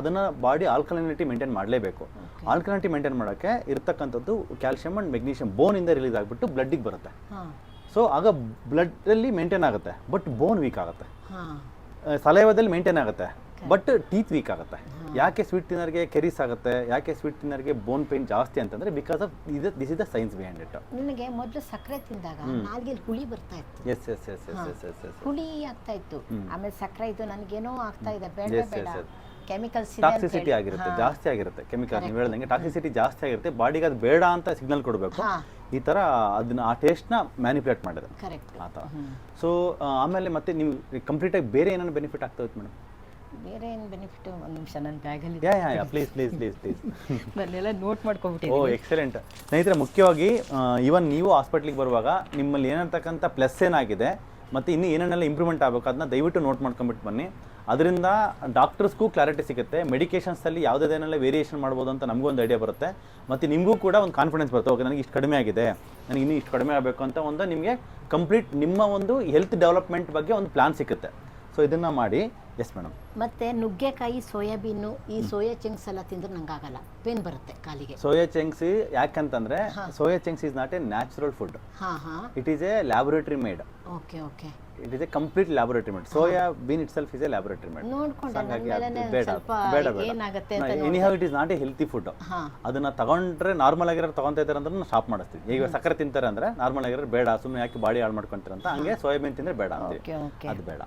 ಅದನ್ನ ಬಾಡಿ ಆಲ್ಕಲಿನಿಟಿ ಮೇಂಟೈನ್ ಮಾಡಲೇಬೇಕು. ಆಲ್ಕಲಿನಿಟಿ ಮೇಂಟೈನ್ ಮಾಡೋಕ್ಕೆ ಇರ್ತಕ್ಕಂಥದ್ದು ಕ್ಯಾಲ್ಶಿಯಮ್ ಆ್ಯಂಡ್ ಮೆಗ್ನೀಷಿಯಮ್ ಬೋನಿಂದ ರಿಲೀಸ್ ಆಗಿಬಿಟ್ಟು ಬ್ಲಡ್ಡಿಗೆ ಬರುತ್ತೆ. ಸೊ ಆಗ ಬ್ಲಡ್ಡಲ್ಲಿ ಮೇಂಟೈನ್ ಆಗುತ್ತೆ, ಬಟ್ ಬೋನ್ ವೀಕ್ ಆಗುತ್ತೆ. ಸಲೈವದಲ್ಲಿ ಮೇಂಟೈನ್ ಆಗುತ್ತೆ, ಬಟ್ ಟೀತ್ ವೀಕ್ ಆಗುತ್ತೆ. ಯಾಕೆ ಸ್ವೀಟ್ ತಿನ್ನೋರಿಗೆ ಕೆರೀಸ್ ಆಗುತ್ತೆ, ಯಾಕೆ ಸ್ವೀಟ್ ತಿನ್ನೋರಿಗೆ ಬೋನ್ ಪೇನ್ ಜಾಸ್ತಿ ಅಂತಂದ್ರೆ because of this is the science behind it. ನನಗೆ ಮೊದಲು ಸಕ್ಕರೆ ತಿಂದಾಗ ನಾಲ್ಗೆಲ್ಲಿ ಹುಳಿ ಬರ್ತಾ ಇತ್ತು, ಹುಳಿ ಆಗ್ತಾ ಇತ್ತು. ಆಮೇಲೆ ಸಕ್ಕರೆ ಇದು ನನಗೇನೋ ಆಗ್ತಾ ಇದೆ, ಬೇಡ ಬೇಡ ಕೆಮಿಕಲ್ಸ್ ಟಾಕ್ಸಿಸಿಟಿ ಆಗಿರುತ್ತೆ, ಜಾಸ್ತಿ ಆಗಿರುತ್ತೆ ಕೆಮಿಕಲ್. ನೀವು ಹೇಳ್ದಂಗೆ ಟಾಕ್ಸಿಸಿಟಿ ಜಾಸ್ತಿ ಆಗಿರುತ್ತೆ, ಬಾಡಿಗೆ ಅದು ಬೇಡ ಅಂತ ಸಿಗ್ನಲ್ ಕೊಡಬೇಕು. ಈ ಥರ ಅದನ್ನ ಆ ಟೇಸ್ಟ್ನ ಮ್ಯಾನಿಪುಲೇಟ್ ಮಾಡಿದೆ ಆ ಥರ. ಸೊ ಆಮೇಲೆ ಮತ್ತೆ ನೀವು ಕಂಪ್ಲೀಟಾಗಿ ಬೇರೆ ಏನಾದ್ರು ಬೆನಿಫಿಟ್ ಆಗ್ತಾ ಇತ್ತು ಮೇಡಮ್? ಬೇರೆ ಏನು ಬೆನಿಫಿಟ್? ಒಂದು ನಿಮಿಷ ನನ್ನ ಬ್ಯಾಗಲ್ಲಿ ಪ್ಲೀಸ್ ಪ್ಲೀಸ್ ಪ್ಲೀಸ್ ಪ್ಲೀಸ್ ನಾನೆಲ್ಲ ನೋಟ್ ಮಾಡ್ಕೊಂಡ್ಬಿಟ್ಟಿದ್ದೀನಿ. ಓ ಎಕ್ಸಲೆಂಟ್. ಸ್ನೇಹಿತರೆ, ಮುಖ್ಯವಾಗಿ ಇವನ್ ನೀವು ಹಾಸ್ಪಿಟ್ಲಿಗೆ ಬರುವಾಗ ನಿಮ್ಮಲ್ಲಿ ಏನಿರ್ತಕ್ಕಂಥ ಪ್ಲಸ್ ಏನಾಗಿದೆ ಮತ್ತು ಇನ್ನೂ ಏನೇನೆಲ್ಲ ಇಂಪ್ರೂವ್ಮೆಂಟ್ ಆಗಬೇಕು ಅದನ್ನ ದಯವಿಟ್ಟು ನೋಟ್ ಮಾಡ್ಕೊಂಬಿಟ್ಟು ಬನ್ನಿ. ಅದರಿಂದ ಡಾಕ್ಟರ್ಸ್ಗೂ ಕ್ಲಾರಿಟಿ ಸಿಗುತ್ತೆ. ಮೆಡಿಕೇಷನ್ಸಲ್ಲಿ ಯಾವುದೇನೆಲ್ಲ ವೇರಿಯೇಷನ್ ಮಾಡ್ಬೋದು ಅಂತ ನಮಗೂ ಒಂದು ಐಡಿಯಾ ಬರುತ್ತೆ. ಮತ್ತು ನಿಮಗೂ ಕೂಡ ಒಂದು ಕಾನ್ಫಿಡೆನ್ಸ್ ಬರುತ್ತೆ, ಓಕೆ ನನಗೆ ಇಷ್ಟು ಕಡಿಮೆ ಆಗಿದೆ, ನನಗೆ ಇನ್ನೂ ಇಷ್ಟು ಕಡಿಮೆ ಆಗಬೇಕು ಅಂತ ಒಂದು ನಿಮಗೆ ಕಂಪ್ಲೀಟ್ ನಿಮ್ಮ ಒಂದು ಹೆಲ್ತ್ ಡೆವಲಪ್ಮೆಂಟ್ ಬಗ್ಗೆ ಒಂದು ಪ್ಲಾನ್ ಸಿಗುತ್ತೆ. ಸೊ ಇದನ್ನು ಮಾಡಿ. Yes madam. ಮತ್ತು ನುಗ್ಗೆಕಾಯಿ, ಸೋಯಾಬೀನು, ಈ ಸೋಯಾ ಚಂಕ್ಸ್ ಎಲ್ಲ ತಿಂದ್ರೆ ನಂಗೆ ಆಗಲ್ಲ, ಪೇನ್ ಬರುತ್ತೆ ಕಾಲಿಗೆ. ಸೋಯಾ ಚಂಕ್ಸ್ ಯಾಕಂತಂದ್ರೆ soya chunks is not a natural food, it is a laboratory made. Okay okay. It is a complete laboratory made. Soya bean itself is a laboratory made. Anyhow it is not a healthy food. ಅದನ್ನ ತಗೊಂಡ್ರೆ normal ಆಗಿರೋ ತಗೊಂತ ಇದ್ದಾರೆ ಅಂದ್ರೆ stop ಮಾಡಿಸ್ತೀವಿ. ಈಗ ಸಕ್ಕರೆ ತಿಂತಾರೆ ಅಂದ್ರೆ ನಾರ್ಮಲ್ ಆಗಿರೋ ಬೇಡ, ಸುಮ್ಮನೆ ಯಾಕೆ ಬಾಡಿ ಹಾಳು ಮಾಡ್ಕೊಂತೀರ ಅಂತ. ಹಂಗೆ ಸೋಯಾಬೀನ್ ತಿಂದ್ರೆ ಬೇಡ ಅಂತೀವಿ, ಅದು ಬೇಡ.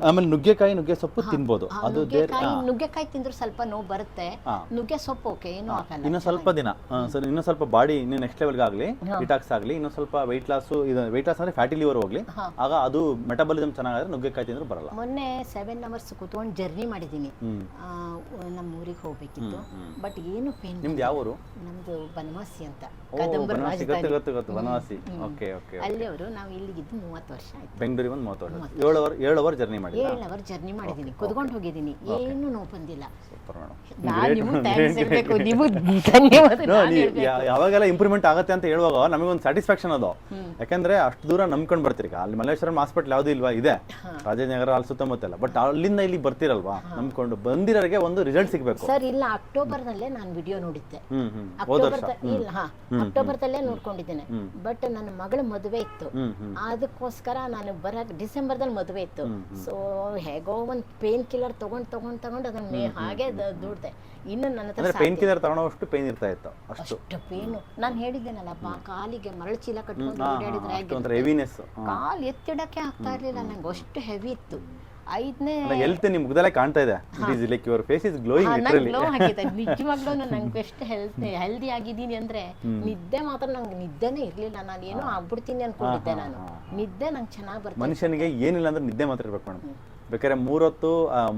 ಆಮೇಲೆ ನುಗ್ಗೆ ಸೊಪ್ಪು ತಿನ್ಬೋದು. ಅದು ನುಗ್ಗೆಕಾಯಿ ತಿಂದ್ರೆ ಸ್ವಲ್ಪ ನೋವು ಬರುತ್ತೆ. ನುಗ್ಗೆ ಸೊಪ್ಪು ಓಕೆ, ಏನೂ ಆಗಲ್ಲ. ಇನ್ನು ಸ್ವಲ್ಪ ದಿನ ಸರ್, ಇನ್ನೂ ಸ್ವಲ್ಪ ಬಾಡಿ ಇನ್ನು ನೆಕ್ಸ್ಟ್ ಲೆವೆಲ್ಗೆ ಆಗಲಿ, ಡಿಟಾಕ್ಸ್ ಆಗಲಿ, ಇನ್ನೂ ಸ್ವಲ್ಪ ವೆಯ್ಟ್ ಲಾಸ್ ಅಂದ್ರೆ ಫ್ಯಾಟಿ ಲಿವರ್ ಹೋಗ್ಲಿ, ಆಗ ಅದು ಮೆಟಬಾಲಿಸಮ್ ಚೆನ್ನಾಗಾದ್ರೆ ನುಗ್ಗೆಕಾಯಿ ತಿಂದ್ರೆ ಬರಲ್ಲ. ಮೊನ್ನೆ 7 hours ಕೂತ್ಕೊಂಡು ಜರ್ನಿ ಮಾಡಿದ್ದೀನಿ. ನಮ್ಮ ಊರಿಗೆ ಹೋಗ್ಬೇಕಿತ್ತು, ಬಟ್ ಏನು ಪೇನ್. ನಿಮ್ದು ಯಾವ ಊರು? ನಮ್ದು ಬನವಾಸಿ ಅಂತ, ಗೊತ್ತು ಬನವಾಸಿ. ಅಲ್ಲಿ ಅವರು. ನಾವು ಇಲ್ಲಿಗಿದ್ದು 30 ವರ್ಷ ಆಯ್ತು. ಬೆಂಗಳೂರಿಗೆ ಒಂದು 30 ವರ್ಷ. 7 ಅವರ್ ಜರ್ನಿ ಮಾಡಿ 7 hours ಜರ್ನಿ ಮಾಡಿದ್ದೀನಿ, ಕುತ್ಕೊಂಡು ಹೋಗಿದ್ದೀನಿ, ಏನು ನೋವು ಬಂದಿಲ್ಲ. ಯಾವಾಗೆಲ್ಲ ಇಂಪ್ರೂವ್ಮೆಂಟ್ ಆಗುತ್ತೆ ಅಂತ ಹೇಳುವಾಗ ನಮಗೊಂದು ಸ್ಯಾಟಿಸ್ಫ್ಯಾಕ್ಷನ್ ಅದು. ಯಾಕಂದ್ರೆ ಅಷ್ಟು ದೂರ ನಂಬ್ಕೊಂಡು ಬರ್ತೀರಿ. ಅಲ್ಲಿ ಮಲ್ಲೇಶ್ವರಂ ಹಾಸ್ಪಿಟಲ್ ಯಾವ್ದು ಇಲ್ವಾ, ಇದೆ ರಾಜನಗರ ಅಲ್ಲಿ ಸುತ್ತಮುತ್ತ, ಬಟ್ ಅಲ್ಲಿಂದ ಇಲ್ಲಿ ಬರ್ತಿರಲ್ವಾ, ನಂಬ್ಕೊಂಡು ಬಂದಿರೋರಿಗೆ ಒಂದು ರಿಸಲ್ಟ್ ಸಿಗ್ಬೇಕು ಸರ್. ಇಲ್ಲ, ಅಕ್ಟೋಬರ್ನಲ್ಲೇ ನಾನು ವಿಡಿಯೋ ನೋಡಿದ್ದೆ. ಅಕ್ಟೋಬರ್ದಲ್ಲೇ ನೋಡ್ಕೊಂಡಿದ್ದೇನೆ. ಬಟ್ ನನ್ನ ಮಗಳ ಮದುವೆ ಇತ್ತು, ಅದಕ್ಕೋಸ್ಕರ ನಾನು ಬರಕ್ ಡಿಸೆಂಬರ್ದಲ್ಲಿ ಮದುವೆ ಇತ್ತು. ಸೊ ಹೇಗೋ ಒಂದು ಪೇನ್ ಕಿಲ್ಲರ್ ತಗೊಂಡು ಅದನ್ನ ಹಾಗೆ ದುಡ್ದೆ. ಇನ್ನು ನನ್ನ ಹತ್ರ ಪೇನ್ ಕಿಲ್ಲರ್ ತಗೊಳ್ಳೋಷ್ಟು ಪೇನ್ ಇರ್ತಾ ಇತ್ತು, ಅಷ್ಟು ಪೇನು. ನಾನು ಹೇಳಿದ್ದೇನಲ್ಲಪ್ಪ, ಕಾಲಿಗೆ ಮರಳು ಚೀಲ ಕಟ್ಕೊಂಡು ಓಡಾಡಿದ್ರೆ ಕಾಲು ಎತ್ತಿಡಕ್ಕೆ ಆಗ್ತಾ ಇರ್ಲಿಲ್ಲ ನಂಗೆ, ಅಷ್ಟು ಹೆವಿ ಇತ್ತು. 5ನೇ ಹೆಲ್ತ್ ನಿಮ್ ಮುಖದಲ್ಲೇ ಕಾಣ್ತಾ ಇದೆ. Like your face is glowing literally. ನಿಜವಾಗ್ಲೂ ನಂಗೆ ಎಷ್ಟು ಹೆಲ್ದಿ ಆಗಿದ್ದೀನಿ ಅಂದ್ರೆ, ನಿದ್ದೆ ಮಾತ್ರ ನಂಗೆ ನಿದ್ದೆನೇ ಇರ್ಲಿಲ್ಲ. ನಾನು ಏನೋ ಆಗ್ಬಿಡ್ತೀನಿ ಅನ್ಕೊಂಡಿದ್ದೆ. ನಾನು ನಿದ್ದೆ ನಂಗೆ ಚೆನ್ನಾಗಿ ಬರ್ತದೆ. ಮನುಷ್ಯನಿಗೆ ಏನಿಲ್ಲ ಅಂದ್ರೆ ನಿದ್ದೆ ಮಾತ್ರ ಇರ್ಬೇಕು ಮೇಡಮ್. ಬೇಕಾದ್ರೆ 3 ಹೊತ್ತು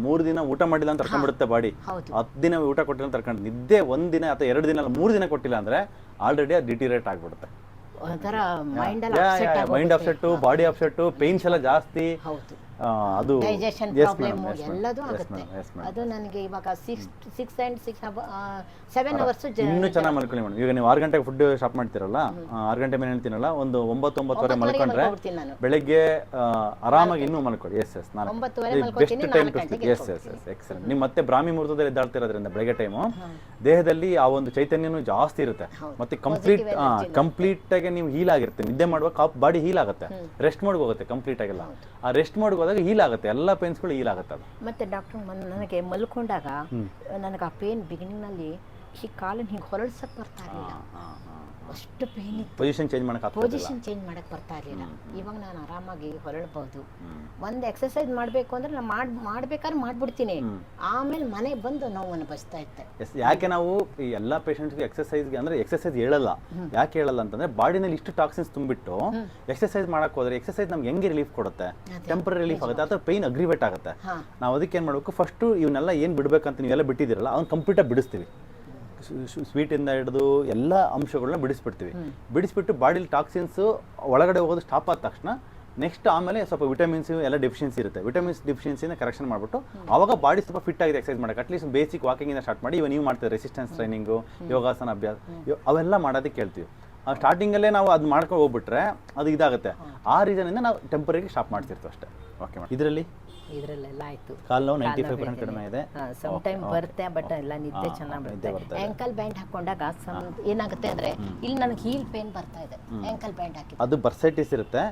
3 ದಿನ ಊಟ ಮಾಡಿಲ್ಲ ಅಂತ ತರ್ಕೊಂಡ್ಬಿಡುತ್ತೆ ಬಾಡಿ. 10 ದಿನ ಊಟ ಕೊಟ್ಟಿಲ್ಲ ಅಂತ ತರ್ಕೊಂಡು, ನಿದ್ದೆ 1 ದಿನ ಅಥವಾ 2 ದಿನ ಅಲ್ಲ 3 ದಿನ ಕೊಟ್ಟಿಲ್ಲ ಅಂದ್ರೆ ಆಲ್ರೆಡಿ ಅದು ಡಿಟಿರೇಟ್ ಆಗ್ಬಿಡುತ್ತೆ. Mind upset, body upset, pains ಎಲ್ಲ ಜಾಸ್ತಿ. ಅದು ಡೈಜೆಷನ್ ಪ್ರಾಬ್ಲಮ್ ಎಲ್ಲದೂ ಆಗುತ್ತೆ. ಅದು ನನಗೆ ಇವಾಗ 6 and 7 hours ಇನ್ನೂ ಚೆನ್ನಾಗಿ ಮಲ್ಕೊಳ್ಳಿ ಮೇಡಮ್. ಈಗ ನೀವು 6 ಗಂಟೆಗೆ ಫುಡ್ ಸ್ಟಾಪ್ ಮಾಡ್ತಿರಲ್ಲ, 6 ಗಂಟೆ ಮೇಲೆ ಹೇಳ್ತೀನಲ್ಲ, ಒಂದು 9-9:30 ಮಲ್ಕೊಂಡ್ರೆ ಬೆಳಗ್ಗೆ ಆರಾಮಾಗಿ ಇನ್ನೂ ಮಲ್ಕೊಳ್ಳಿ. Yes best time to sleep. Excellent. ನೀವು ಮತ್ತೆ ಬ್ರಾಹ್ಮಿ ಮುಹೂರ್ತದಲ್ಲಿ ಎದ್ದಾಡ್ತಿರೋದ್ರಿಂದ ಬೆಳಗ್ಗೆ ಟೈಮು ದೇಹದಲ್ಲಿ ಆ ಒಂದು ಚೈತನ್ಯನೂ ಜಾಸ್ತಿ ಇರುತ್ತೆ. ಮತ್ತೆ ಕಂಪ್ಲೀಟ್ ಆಗಿ ನೀವು ಹೀಲ್ ಆಗಿರುತ್ತೆ. ನಿದ್ದೆ ಮಾಡುವಾಗ ಬಾಡಿ ಹೀಲ್ ಆಗುತ್ತೆ, ರೆಸ್ಟ್ ಮೋಡ್ಗೆ ಹೋಗುತ್ತೆ ಕಂಪ್ಲೀಟ್ ಆಗಿಲ್ಲ. ಆ ರೆಸ್ಟ್ ಮೋಡ್ಗೆ ಹೋದಾಗ ಹೀಲ್ ಆಗುತ್ತೆ, ಎಲ್ಲ ಪೇನ್ಸ್ಗಳು ಹೀಲ್ ಆಗುತ್ತೆ. ಅದು ಮತ್ತೆ ಡಾಕ್ಟರ್ ನನಗೆ ಮಲ್ಕೊಂಡಾಗ ನನಗೆ ಆ ಪೇನ್ ಬಿಗಿನಿಂಗ್ ನಲ್ಲಿ ಈ ಕಾಲನ್ನು ಹಿಂಗೆ ಹೊರಡ್ಸಕ್ ಬರ್ತಾ ಇರಲಿಲ್ಲ, ಅಷ್ಟು ಪೇನ್ ಇತ್ತು. ಪೊಸಿಷನ್ ಚೇಂಜ್ ಮಾಡಕ್ ಬರ್ತಾ ಇರಲಿಲ್ಲ. ಇವಾಗ ನಾನು ಆರಾಮಾಗಿ ಹೊರಡ್ಬೋದು. ಒಂದು ಎಕ್ಸರ್ಸೈಸ್ ಮಾಡಬೇಕು ಅಂದ್ರೆ ನಾನು ಮಾಡ್ಬೇಕಾದ್ರೆ ಮಾಡ್ಬಿಡ್ತೀನಿ, ಆಮೇಲೆ ಮನೆಗೆ ಬಂದು ನೋವು ಅನುಭವಿಸ್ತಾ ಇರ್ತೆ. ಯಾಕೆ ನಾವು ಈ ಎಲ್ಲ ಪೇಷಂಟ್ಸ್ಗೆ ಎಕ್ಸರ್ಸೈಸ್ಗೆ ಅಂದ್ರೆ ಎಕ್ಸರ್ಸೈಸ್ ಹೇಳಲ್ಲ. ಯಾಕೆ ಹೇಳಲ್ಲ ಅಂತಂದ್ರೆ, ಬಾಡಿನಲ್ಲಿ ಇಷ್ಟು ಟಾಕ್ಸಿನ್ಸ್ ತುಂಬಿಟ್ಟು ಎಕ್ಸರ್ಸೈಸ್ ಮಾಡಕ್ ಹೋದ್ರೆ ಎಕ್ಸರ್ಸೈಸ್ ನಮ್ಗೆ ಹೆಂಗೆ ರಿಲೀಫ್ ಕೊಡುತ್ತೆ? ಟೆಂಪರರಿ ರಿಲೀಫ್ ಆಗುತ್ತೆ, ಅಥವಾ ಪೇನ್ ಅಗ್ರಿವೇಟ್ ಆಗುತ್ತೆ. ನಾವು ಅದಕ್ಕೆ ಏನ್ ಮಾಡ್ಬೇಕು, ಫಸ್ಟ್ ಇವನ್ನೆಲ್ಲ ಏನ್ ಬಿಡ್ಬೇಕಂತ ನೀವೆಲ್ಲ ಬಿಟ್ಟಿದ್ದೀರಲ್ಲ ಅವ್ನು ಕಂಪ್ಲೀಟಾಗಿ ಬಿಡಿಸ್ತೀವಿ. ಸ್ವೀಟಿಂದ ಹಿಡಿದು ಎಲ್ಲ ಅಂಶಗಳನ್ನ ಬಿಡಿಸ್ಬಿಟ್ಟು ಬಾಡಿಲಿ ಟಾಕ್ಸಿನ್ಸ್ ಒಳಗಡೆ ಹೋಗೋದು ಸ್ಟಾಪ್ ಆದ ತಕ್ಷಣ ನೆಕ್ಸ್ಟ್ ಆಮೇಲೆ ಸ್ವಲ್ಪ ವಿಟಮಿನ್ಸ್ ಎಲ್ಲ ಡೆಫಿಷಿಯನ್ಸಿ ಇರುತ್ತೆ. ವಿಟಮಿನ್ಸ್ ಡೆಫಿಷಿಯನ್ಸಿನ ಕರೆಕ್ಷನ್ ಮಾಡಿಬಿಟ್ಟು ಆವಾಗ ಬಾಡಿ ಸ್ವಲ್ಪ ಫಿಟ್ ಆಗಿದೆ ಎಕ್ಸರ್ಸೈಸ್ ಮಾಡೋಕೆ. ಅಟ್ಲೀಸ್ಟ್ ಬೇಸಿಕ್ ವಾಕಿಂಗಿಂದ ಸ್ಟಾರ್ಟ್ ಮಾಡಿ ಇವಾಗ ನೀವು ಮಾಡ್ತೀವಿ ರೆಸಿಸ್ಟೆನ್ಸ್ ಟ್ರೈನಿಂಗು, ಯೋಗಾಸನ ಅಭ್ಯಾಸ, ಅವೆಲ್ಲ ಮಾಡೋದಕ್ಕೆ ಹೇಳ್ತೀವಿ. ಸ್ಟಾರ್ಟಿಂಗಲ್ಲೇ ನಾವು ಅದು ಮಾಡ್ಕೊಂಡು ಹೋಗ್ಬಿಟ್ರೆ ಅದು ಇದಾಗುತ್ತೆ. ಆ ರೀಸನಿಂದ ನಾವು ಟೆಂಪರರಿ ಸ್ಟಾಪ್ ಮಾಡ್ತಿರ್ತೀವಿ ಅಷ್ಟೇ. Okay madam. ಇದರಲ್ಲೆಲ್ಲ ಆಯ್ತು. ಕಾಲು ನೋವು 95% ಕಡಿಮೆ ಇದೆ. ಸಮ್ ಟೈಮ್ ಬರುತ್ತೆ, ಬಟ್ ಎಲ್ಲ ನಿದ್ದೆ ಚೆನ್ನಾಗಿ ಬರುತ್ತೆ. ಆಂಕಲ್ ಬ್ಯಾಂಡ್ ಹಾಕೊಂಡಾಗ ಏನಾಗುತ್ತೆ ಅಂದ್ರೆ, ಇಲ್ಲಿ ನನಗೆ ಹೀಲ್ ಪೇನ್ ಬರ್ತಾ ಇದೆ. ಆಂಕಲ್ ಬ್ಯಾಂಡ್ ಹಾಕಿ ಅದು ಬರ್ಸೈಟಿಸ್ ಇರುತ್ತೆ,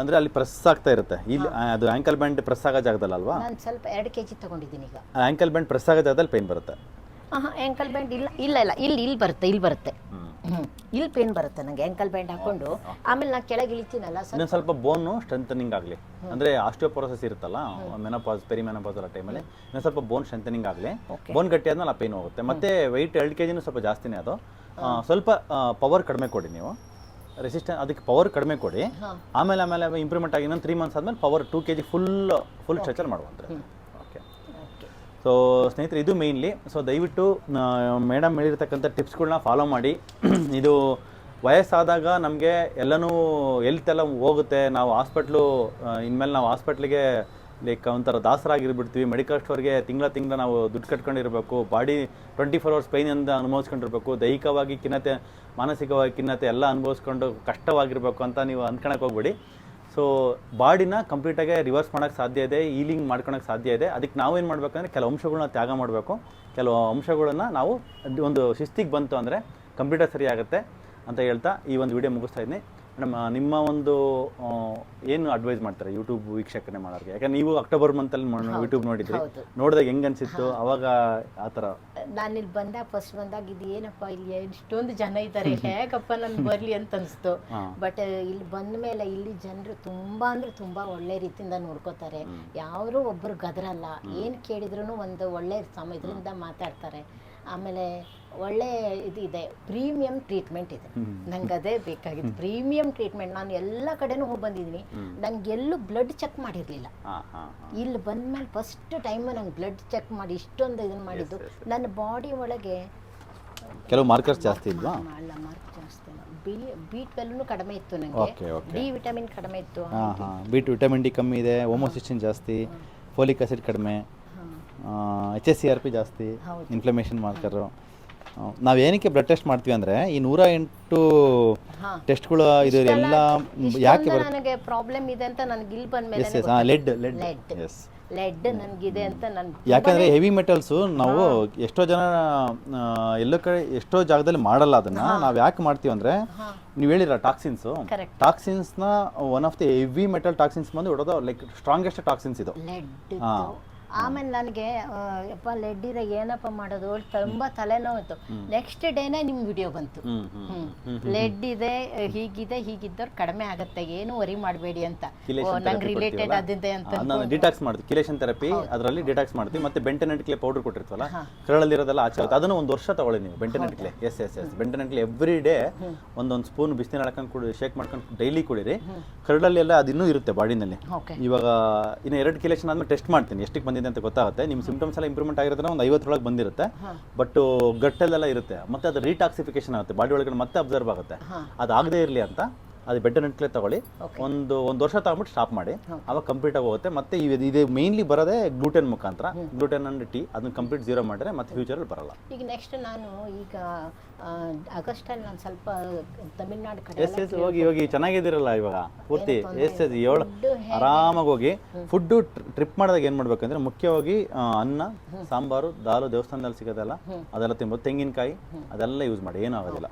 ಅಂದ್ರೆ ಅಲ್ಲಿ ಪ್ರೆಸ್ ಆಗ್ತಾ ಇರುತ್ತೆ. ಇಲ್ಲಿ ಅದು ಆಂಕಲ್ ಬ್ಯಾಂಡ್ ಪ್ರೆಸ್ ಆಗೋ ಜಾಗದಲ್ಲಿ ಅಲ್ವಾ? ನಾನು ಸ್ವಲ್ಪ 2 kg ತಗೊಂಡಿದ್ದೀನಿ ಈಗ. ಆಂಕಲ್ ಬ್ಯಾಂಡ್ ಪ್ರೆಸ್ ಆಗೋ ಜಾಗದಲ್ಲಿ ಪೇನ್ ಬರುತ್ತೆ. ಆಂಕಲ್ ಬ್ಯಾಂಡ್ ಇಲ್ಲ ಇಲ್ಲಿ ಬರುತ್ತೆ ಇಲ್ಲಿ ಪೇನ್ ಬರುತ್ತೆ ನನಗೆ ಆಂಕಲ್ ಬ್ಯಾಂಡ್ ಹಾಕೊಂಡು. ಆಮೇಲೆ ನಾನು ಕೆಳಗೆ ಇಳಿತೀನಲ್ಲ, ಸ್ವಲ್ಪ ಬೋನ್ ಸ್ಟ್ರೆಂಥನಿಂಗ್ ಆಗಲಿ, ಅಂದ್ರೆ ಆಸ್ಟಿಯೋಪೊರೋಸಿಸ್ ಇರುತ್ತಲ್ಲ ಮೆನೋಪಾಸ್ ಪೆರಿಮೆನೋಪಾಸ್ ಆ ಟೈಮಲ್ಲಿ ಇನ್ನೊಂದು ಸ್ವಲ್ಪ ಬೋನ್ ಸ್ಟ್ರೆಂಥನಿಂಗ್ ಆಗಲಿ. ಬೋನ್ ಗಟ್ಟಿ ಆದ್ಮೇಲೆ ಆ ಪೇನ್ ಹೋಗುತ್ತೆ. ಮತ್ತೆ ವೆಯ್ಟ್ 2 kg ಸ್ವಲ್ಪ ಜಾಸ್ತಿನೇ. ಅದು ಸ್ವಲ್ಪ ಪವರ್ ಕಡಿಮೆ ಕೊಡಿ ನೀವು, ರೆಸಿಸ್ಟೆನ್ಸ್ ಅದಕ್ಕೆ ಪವರ್ ಕಡಿಮೆ ಕೊಡಿ. ಆಮೇಲೆ ಇಂಪ್ರೂವ್ಮೆಂಟ್ ಆಗಿ ಇನ್ನೊಂದು 3 months ಆದ್ಮೇಲೆ ಪವರ್ 2 kg ಫುಲ್ ಸ್ಟ್ರೆಚರ್ ಮಾಡುವಂತೆ. ಸೊ ಸ್ನೇಹಿತರೆ, ಇದು ಮೇಯ್ನ್ಲಿ. ಸೊ ದಯವಿಟ್ಟು ಮೇಡಮ್ ಹೇಳಿರ್ತಕ್ಕಂಥ ಟಿಪ್ಸ್ಗಳನ್ನ ಫಾಲೋ ಮಾಡಿ. ಇದು ವಯಸ್ಸಾದಾಗ ನಮಗೆ ಎಲ್ಲನೂ ಹೆಲ್ತ್ ಎಲ್ಲ ಹೋಗುತ್ತೆ. ನಾವು ಇನ್ಮೇಲೆ ನಾವು ಹಾಸ್ಪಿಟ್ಲಿಗೆ ಲೈಕ್ ಒಂಥರ ದಾಸರಾಗಿರ್ಬಿಡ್ತೀವಿ. ಮೆಡಿಕಲ್ ಸ್ಟೋರ್ಗೆ ತಿಂಗಳ ನಾವು ದುಡ್ಡು ಕಟ್ಕೊಂಡಿರಬೇಕು. Body 24 hours ಪೈನಿಂದ ಅನುಭವಿಸ್ಕೊಂಡಿರ್ಬೇಕು. ದೈಹಿಕವಾಗಿ ಖಿನ್ನತೆ, ಮಾನಸಿಕವಾಗಿ ಖಿನ್ನತೆ ಎಲ್ಲ ಅನುಭವಿಸ್ಕೊಂಡು ಕಷ್ಟವಾಗಿರಬೇಕು ಅಂತ ನೀವು ಅಂದ್ಕೊಳಕ್ಕೆ ಹೋಗ್ಬೇಡಿ. ಸೊ ಬಾಡಿನ ಕಂಪ್ಲೀಟಾಗಿ ರಿವರ್ಸ್ ಮಾಡೋಕ್ಕೆ ಸಾಧ್ಯ ಇದೆ, ಹೀಲಿಂಗ್ ಮಾಡ್ಕೊಳಕ್ಕೆ ಸಾಧ್ಯ ಇದೆ. ಅದಕ್ಕೆ ನಾವೇನು ಮಾಡಬೇಕಂದ್ರೆ ಕೆಲವು ಅಂಶಗಳನ್ನ ತ್ಯಾಗ ಮಾಡಬೇಕು. ಕೆಲವು ಅಂಶಗಳನ್ನು ನಾವು ಒಂದು ಶಿಸ್ತಿಗೆ ಬಂತು ಅಂದರೆ ಕಂಪ್ಲೀಟಾಗಿ ಸರಿ ಆಗುತ್ತೆ ಅಂತ ಹೇಳ್ತಾ ಈ ಒಂದು ವಿಡಿಯೋ ಮುಗಿಸ್ತಾ ಇದ್ದೀನಿ. ಮೇಡಮ್ ನಿಮ್ಮ ಒಂದು ಏನು ಅಡ್ವೈಸ್ ಮಾಡ್ತಾರೆ ಯೂಟ್ಯೂಬ್ ವೀಕ್ಷಕನೇ ಮಾಡೋರಿಗೆ? ಯಾಕಂದ್ರೆ ನೀವು ಅಕ್ಟೋಬರ್ ಮಂತಲ್ಲಿ ಯೂಟ್ಯೂಬ್ ನೋಡಿದ್ರಿ, ನೋಡಿದಾಗ ಹೆಂಗೆ ಅನಿಸಿತ್ತು ಅವಾಗ ಆ ಥರ? ನಾನು ಇಲ್ಲಿ ಫಸ್ಟ್ ಬಂದಾಗ ಇದು ಏನಪ್ಪ ಇಲ್ಲಿ ಇಷ್ಟೊಂದು ಜನ ಇದ್ದಾರೆ, ಹೇಗಪ್ಪ ನಾನು ಬರಲಿ ಅಂತ ಅನಿಸ್ತು. ಬಟ್ ಇಲ್ಲಿ ಬಂದ ಮೇಲೆ ಇಲ್ಲಿ ಜನರು ತುಂಬ ಅಂದರೆ ತುಂಬ ಒಳ್ಳೆ ರೀತಿಯಿಂದ ನೋಡ್ಕೋತಾರೆ. ಯಾರು ಒಬ್ಬರು ಗದರಲ್ಲ, ಏನು ಕೇಳಿದ್ರು ಒಂದು ಒಳ್ಳೆ ಇದರಿಂದ ಮಾತಾಡ್ತಾರೆ. ಆಮೇಲೆ ಒಳ್ಳೆ ಇದು ಇದೆ, ಪ್ರೀಮಿಯಂ ಟ್ರೀಟ್ಮೆಂಟ್ ಇದೆ. ನಂಗೆ ಅದೇ ಬೇಕಾಗಿತ್ತು, ಪ್ರೀಮಿಯಂ ಟ್ರೀಟ್ಮೆಂಟ್. ನಾನು ಎಲ್ಲ ಕಡೆನೂ ಹೋಗಿ ಬಂದಿದ್ದೀನಿ, ನಂಗೆಲ್ಲೂ ಬ್ಲಡ್ ಚೆಕ್ ಮಾಡಿರಲಿಲ್ಲ. ಇಲ್ಲಿ ಬಂದಮೇಲೆ ಫಸ್ಟ್ ಟೈಮ್ ನಂಗೆ ಬ್ಲಡ್ ಚೆಕ್ ಮಾಡಿ ಇಷ್ಟೊಂದು ಇದನ್ನು ಮಾಡಿದ್ದು. ನನ್ನ ಬಾಡಿ ಒಳಗೆ ಕೆಲವು ಮಾರ್ಕರ್ಸ್ ಜಾಸ್ತಿ ಇಲ್ವಾ? ಅಲ್ಲ, ಮಾರ್ಕ್ ಜಾಸ್ತಿ ಇಲ್ಲ. B12 ಕಡಿಮೆ ಇತ್ತು ನನಗೆ, ಡಿ ವಿಟಮಿನ್ ಕಡಿಮೆ ಇತ್ತು. ವಿಟಮಿನ್ ಡಿ ಕಮ್ಮಿ ಇದೆ, ಹೋಮೋಸಿಸ್ಟಿನ್ ಜಾಸ್ತಿ, ಫೋಲಿಕ್ ಆಸಿಡ್ ಕಡಿಮೆ, HSCRP ಜಾಸ್ತಿ, ಇನ್ಫ್ಲಮೇಷನ್ ಮಾರ್ಕರು. ನಾವು ಏನಕ್ಕೆ ಬ್ಲಡ್ ಟೆಸ್ಟ್ ಮಾಡ್ತೀವಿ ಅಂದರೆ ಈ 108 ಟೆಸ್ಟ್ಗಳು ಇದು ಎಲ್ಲ ಯಾಕೆ ನನಗೆ ಪ್ರಾಬ್ಲಮ್ ಇದೆ ಅಂತ ನನಗೆ ಇಲ್ಲಿ ಬಂದ ಮೇಲೆ ಲೆಡ್ ನನಗಿದೆ ಅಂತ ನಾನು, ಯಾಕಂದರೆ ಹೆವಿ ಮೆಟಲ್ಸು ನಾವು ಎಷ್ಟೋ ಜನ ಎಲ್ಲೋ ಕಡೆ ಎಷ್ಟೋ ಜಾಗದಲ್ಲಿ ಮಾಡಲ್ಲ. ಅದನ್ನು ನಾವು ಯಾಕೆ ಮಾಡ್ತೀವಿ ಅಂದರೆ, ನೀವು ಹೇಳಿರ ಟಾಕ್ಸಿನ್ಸ್ನ one of the heavy metal toxins ಬಂದು ಹೊಡೋದು ಲೈಕ್ ಸ್ಟ್ರಾಂಗೆಸ್ಟ್ ಟಾಕ್ಸಿನ್ಸ್ ಇದು. ಆಮೇಲೆ ನನಗೆ ಯಪ್ಪ ಲೆಡ್ ಇದೆ ಏನಪ್ಪ ಮಾಡೋದು, ತುಂಬ ತಲೆನೋವಿತ್ತು. ನೆಕ್ಸ್ಟ್ ಡೇನೇ ನಿಮ್ಮ ವಿಡಿಯೋ ಬಂತು, ಲೆಡ್ ಇದೆ ಹೀಗಿದ್ದವ್ರು ಕಡಿಮೆ ಆಗುತ್ತೆ, ಏನು ವರಿ ಮಾಡಬೇಡಿ ಅಂತ. ನಂಗೆ ರಿಲೇಟೆಡ್ ಆದಿದೆ ಅಂತ ನಾನು ಡಿಟಾಕ್ಸ್ ಮಾಡ್ತೀವಿ, ಕಿಲೇಷನ್ ಥೆರಪಿ ಅದರಲ್ಲಿ ಡಿಟಾಕ್ಸ್ ಮಾಡ್ತೀವಿ. ಮತ್ತೆ ಬೆಂಟನೆಟ್ ಕ್ಲೇ ಪೌಡರ್ ಕೊಟ್ಟಿರ್ತೀವಲ್ಲ, ಕರಳಲ್ಲಿರೋದೆಲ್ಲ ಆಚೆ ಆಗುತ್ತೆ. ಅದನ್ನು 1 ವರ್ಷ ತಗೊಳ್ಳಿ ನೀವು. Bentonite clay yes bentonite clay every day ಒಂದೊಂದು ಸ್ಪೂನ್ ಬಿಸಿನೀರು ಹಾಕೊಂಡು ಕುಡಿ, ಶೇಕ್ ಮಾಡ್ಕೊಂಡು ಡೈಲಿ ಕುಡೀರಿ. ಕರಳಲ್ಲೆಲ್ಲ ಅದು ಇನ್ನೂ ಇರುತ್ತೆ ಬಾಡಿನಲ್ಲಿ. ಇವಾಗ ಇನ್ನು 2 ಕಿಲೇಷನ್ ಆದ್ಮೇಲೆ ಟೆಸ್ಟ್ ಮಾಡ್ತೀನಿ ಎಷ್ಟಕ್ಕೆ ಬಂದಿದೆ ಅಂತ ಗೊತ್ತಾಗುತ್ತೆ. ನಿಮ್ಮ ಸಿಂಪ್ಟಮ್ಸ್ ಎಲ್ಲ ಇಂಪ್ರೂವ್ಮೆಂಟ್ ಆಗಿರೋದ್ರೆ ಒಂದು 50 ಬಂದಿರುತ್ತೆ. ಬಟ್ ಗಟ್ಟಲ್ಲೆಲ್ಲ ಇರುತ್ತೆ, ಮತ್ತೆ ಅದು ರೀಟಾಕ್ಸಿಫಿಕೇಶನ್ ಆಗುತ್ತೆ, ಬಾಡಿ ಒಳಗಡೆ ಮತ್ತೆ ಅಬ್ಸರ್ವ್ ಆಗುತ್ತೆ. ಅದಾಗದೇ ಇರಲಿ ಅಂತ ಅದು ಬೆಂಟನೆಟ್ ಕ್ಲೇ ತಗೊಳ್ಳಿ. ಒಂದು ವರ್ಷ ತಗೊಂಬಿಟ್ಟು ಸ್ಟಾಪ್ ಮಾಡಿ, ಅವಾಗ ಕಂಪ್ಲೀಟ್ ಆಗಿ ಹೋಗುತ್ತೆ. ಮತ್ತೆ ಇದು ಮೇನ್ಲಿ ಬರೋದೇ ಗ್ಲೂಟೆನ್ ಮುಖಾಂತರ. ಗ್ಲೂಟೆನ್ ಅಂಡ್ ಟೀ ಅದನ್ನ ಕಂಪ್ಲೀಟ್ ಝೀರೋ ಮಾಡಿದ್ರೆ ಮತ್ತೆ ಫ್ಯೂಚರಲ್ಲಿ ಬರಲ್ಲ. ಈಗ ನೆಕ್ಸ್ಟ್ ನಾನು ಈಗ ಆಗಸ್ಟಲ್ಲಿ ನಾನು ಸ್ವಲ್ಪ ತಮಿಳ್ನಾಡು ಕಡೆ ಹೋಗಿ ಚೆನ್ನಾಗಿದ್ದೀರಲ್ಲ ಇವಾಗ ಪೂರ್ತಿ. ಆರಾಮಾಗಿ ಹೋಗಿ. ಫುಡ್ಡು ಟ್ರಿಪ್ ಮಾಡಿದಾಗ ಏನು ಮಾಡ್ಬೇಕಂದ್ರೆ ಮುಖ್ಯವಾಗಿ ಅನ್ನ, ಸಾಂಬಾರು, ದಾಲು ದೇವಸ್ಥಾನದಲ್ಲಿ ಸಿಗೋದಲ್ಲ ಅದೆಲ್ಲ ತಿನ್ಬೋದು. ತೆಂಗಿನಕಾಯಿ ಅದೆಲ್ಲ ಯೂಸ್ ಮಾಡಿ, ಏನೂ ಆಗೋದಿಲ್ಲ.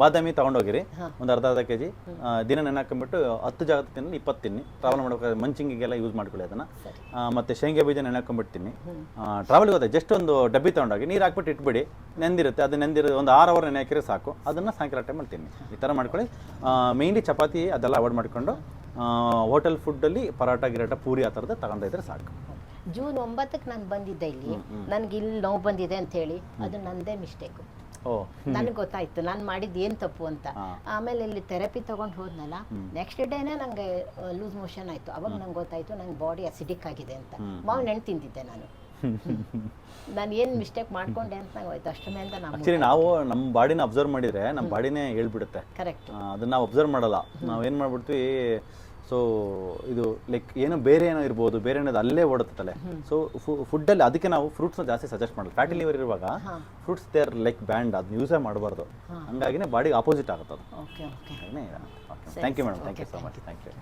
ಬಾದಾಮಿ ತೊಗೊಂಡೋಗಿರಿ ಒಂದು ಅರ್ಧ kg. ದಿನ ನೆನಾಕೊಂಡ್ಬಿಟ್ಟು 10 ಜಾಗ ತಿನ್ನಿ, 20 ತಿನ್ನಿ. ಟ್ರಾವೆಲ್ ಮಾಡ್ಬೇಕಾದ್ರೆ ಮಂಚಿಂಗಿಗೆಲ್ಲ ಯೂಸ್ ಮಾಡ್ಕೊಳ್ಳಿ ಅದನ್ನು. ಮತ್ತು ಶೇಂಗಾ ಬೀಜ ನೆನಾಕೊಂಡ್ಬಿಟ್ಟು ತಿನ್ನಿ. ಟ್ರಾವೆಲ್ಗೆ ಹೋದಾಗ ಜಸ್ಟ್ ಒಂದು ಡಬ್ಬಿ ತೊಗೊಂಡೋಗಿ ನೀರು ಹಾಕ್ಬಿಟ್ಟು ಇಟ್ಬಿಡಿ, ನೆಂದಿರುತ್ತೆ. ಅದು ನೆಂದಿರೋದು ಒಂದು 6 ಅವರ್ ನೆನೆ ಹಾಕಿದ್ರೆ ಸಾಕು. ಅದನ್ನು ಸಾಯಂಕಾಲ ಟೈಮಲ್ಲಿ ತಿನ್ನಿ. ಈ ಥರ ಮಾಡ್ಕೊಳ್ಳಿ. ಮೇಯ್ನ್ಲಿ ಚಪಾತಿ ಅದೆಲ್ಲ ಅವಾಯ್ಡ್ ಮಾಡಿಕೊಂಡು ಹೋಟೆಲ್ ಫುಡ್ಡಲ್ಲಿ ಪರಾಟ ಗಿರಾಟ ಪೂರಿ ಆ ಥರದ್ದು ತಗೊಂಡಿದ್ರೆ ಸಾಕು. ಜೂನ್ 9ಕ್ಕೆ ನಾನು ಬಂದಿದ್ದೆ ಇಲ್ಲಿ, ನನಗೆ ಇಲ್ಲಿ ನೋವು ಬಂದಿದೆ ಅಂತ ಹೇಳಿ, ಅದು ನನ್ನದೇ ಮಿಸ್ಟೇಕು. ನನಗೆ ಗೊತ್ತಾಯ್ತು ನಾನು ಮಾಡಿದ್ದು ಏನು ತಪ್ಪು ಅಂತ. ಆಮೇಲೆ ಇಲ್ಲಿ ಥೆರಪಿ ತೊಗೊಂಡು ಹೋದ್ನಲ್ಲ, ನೆಕ್ಸ್ಟ್ ಡೇನೇ ನನಗೆ ಲೂಸ್ ಮೋಷನ್ ಆಯಿತು. ಅವಾಗ ನಂಗೆ ಗೊತ್ತಾಯಿತು ನಂಗೆ ಬಾಡಿ ಅಸಿಡಿಕ್ ಆಗಿದೆ ಅಂತ. ಮಾವಿನ ಹಣ್ಣು ತಿಂದಿದ್ದೆ ನಾನು. ನಾನು ಏನು ಮಿಸ್ಟೇಕ್ ಮಾಡ್ಕೊಂಡೆ ಅಂತ ನಂಗೆ ಹೋಯ್ತು. ಅಷ್ಟರ ಮೇಲೆ ಆ್ಯಕ್ಚುಲಿ ನಾವು ನಮ್ಮ ಬಾಡಿನ ಅಬ್ಸರ್ವ್ ಮಾಡಿದರೆ ನಮ್ಮ ಬಾಡಿನೇ ಹೇಳ್ಬಿಡುತ್ತೆ. ಕರೆಕ್ಟ್. ಅದನ್ನು ನಾವು ಅಬ್ಸರ್ವ್ ಮಾಡಲ್ಲ. ನಾವು ಏನು ಮಾಡ್ಬಿಡ್ತೀವಿ, ಸೊ ಇದು ಲೈಕ್ ಏನೋ ಬೇರೆ ಏನೋ ಇರ್ಬೋದು, ಬೇರೆ ಏನೋ ಅಲ್ಲೇ ಓಡುತ್ತಲ್ಲ. ಸೊ ಫುಡ್ಡಲ್ಲಿ ಅದಕ್ಕೆ ನಾವು ಫ್ರೂಟ್ಸ್ನ ಜಾಸ್ತಿ ಸಜೆಸ್ಟ್ ಮಾಡೋದು. ಫ್ಯಾಟಿ ಲಿವರ್ ಇರುವಾಗ fruits they are like banned, ಅದನ್ನ ಯೂಸೇ ಮಾಡಬಾರ್ದು. ಹಂಗಾಗಿನೇ ಬಾಡಿಗೆ ಆಪೋಸಿಟ್ ಆಗುತ್ತೆ ಅದು. Thank you madam, thank you so much, thank you.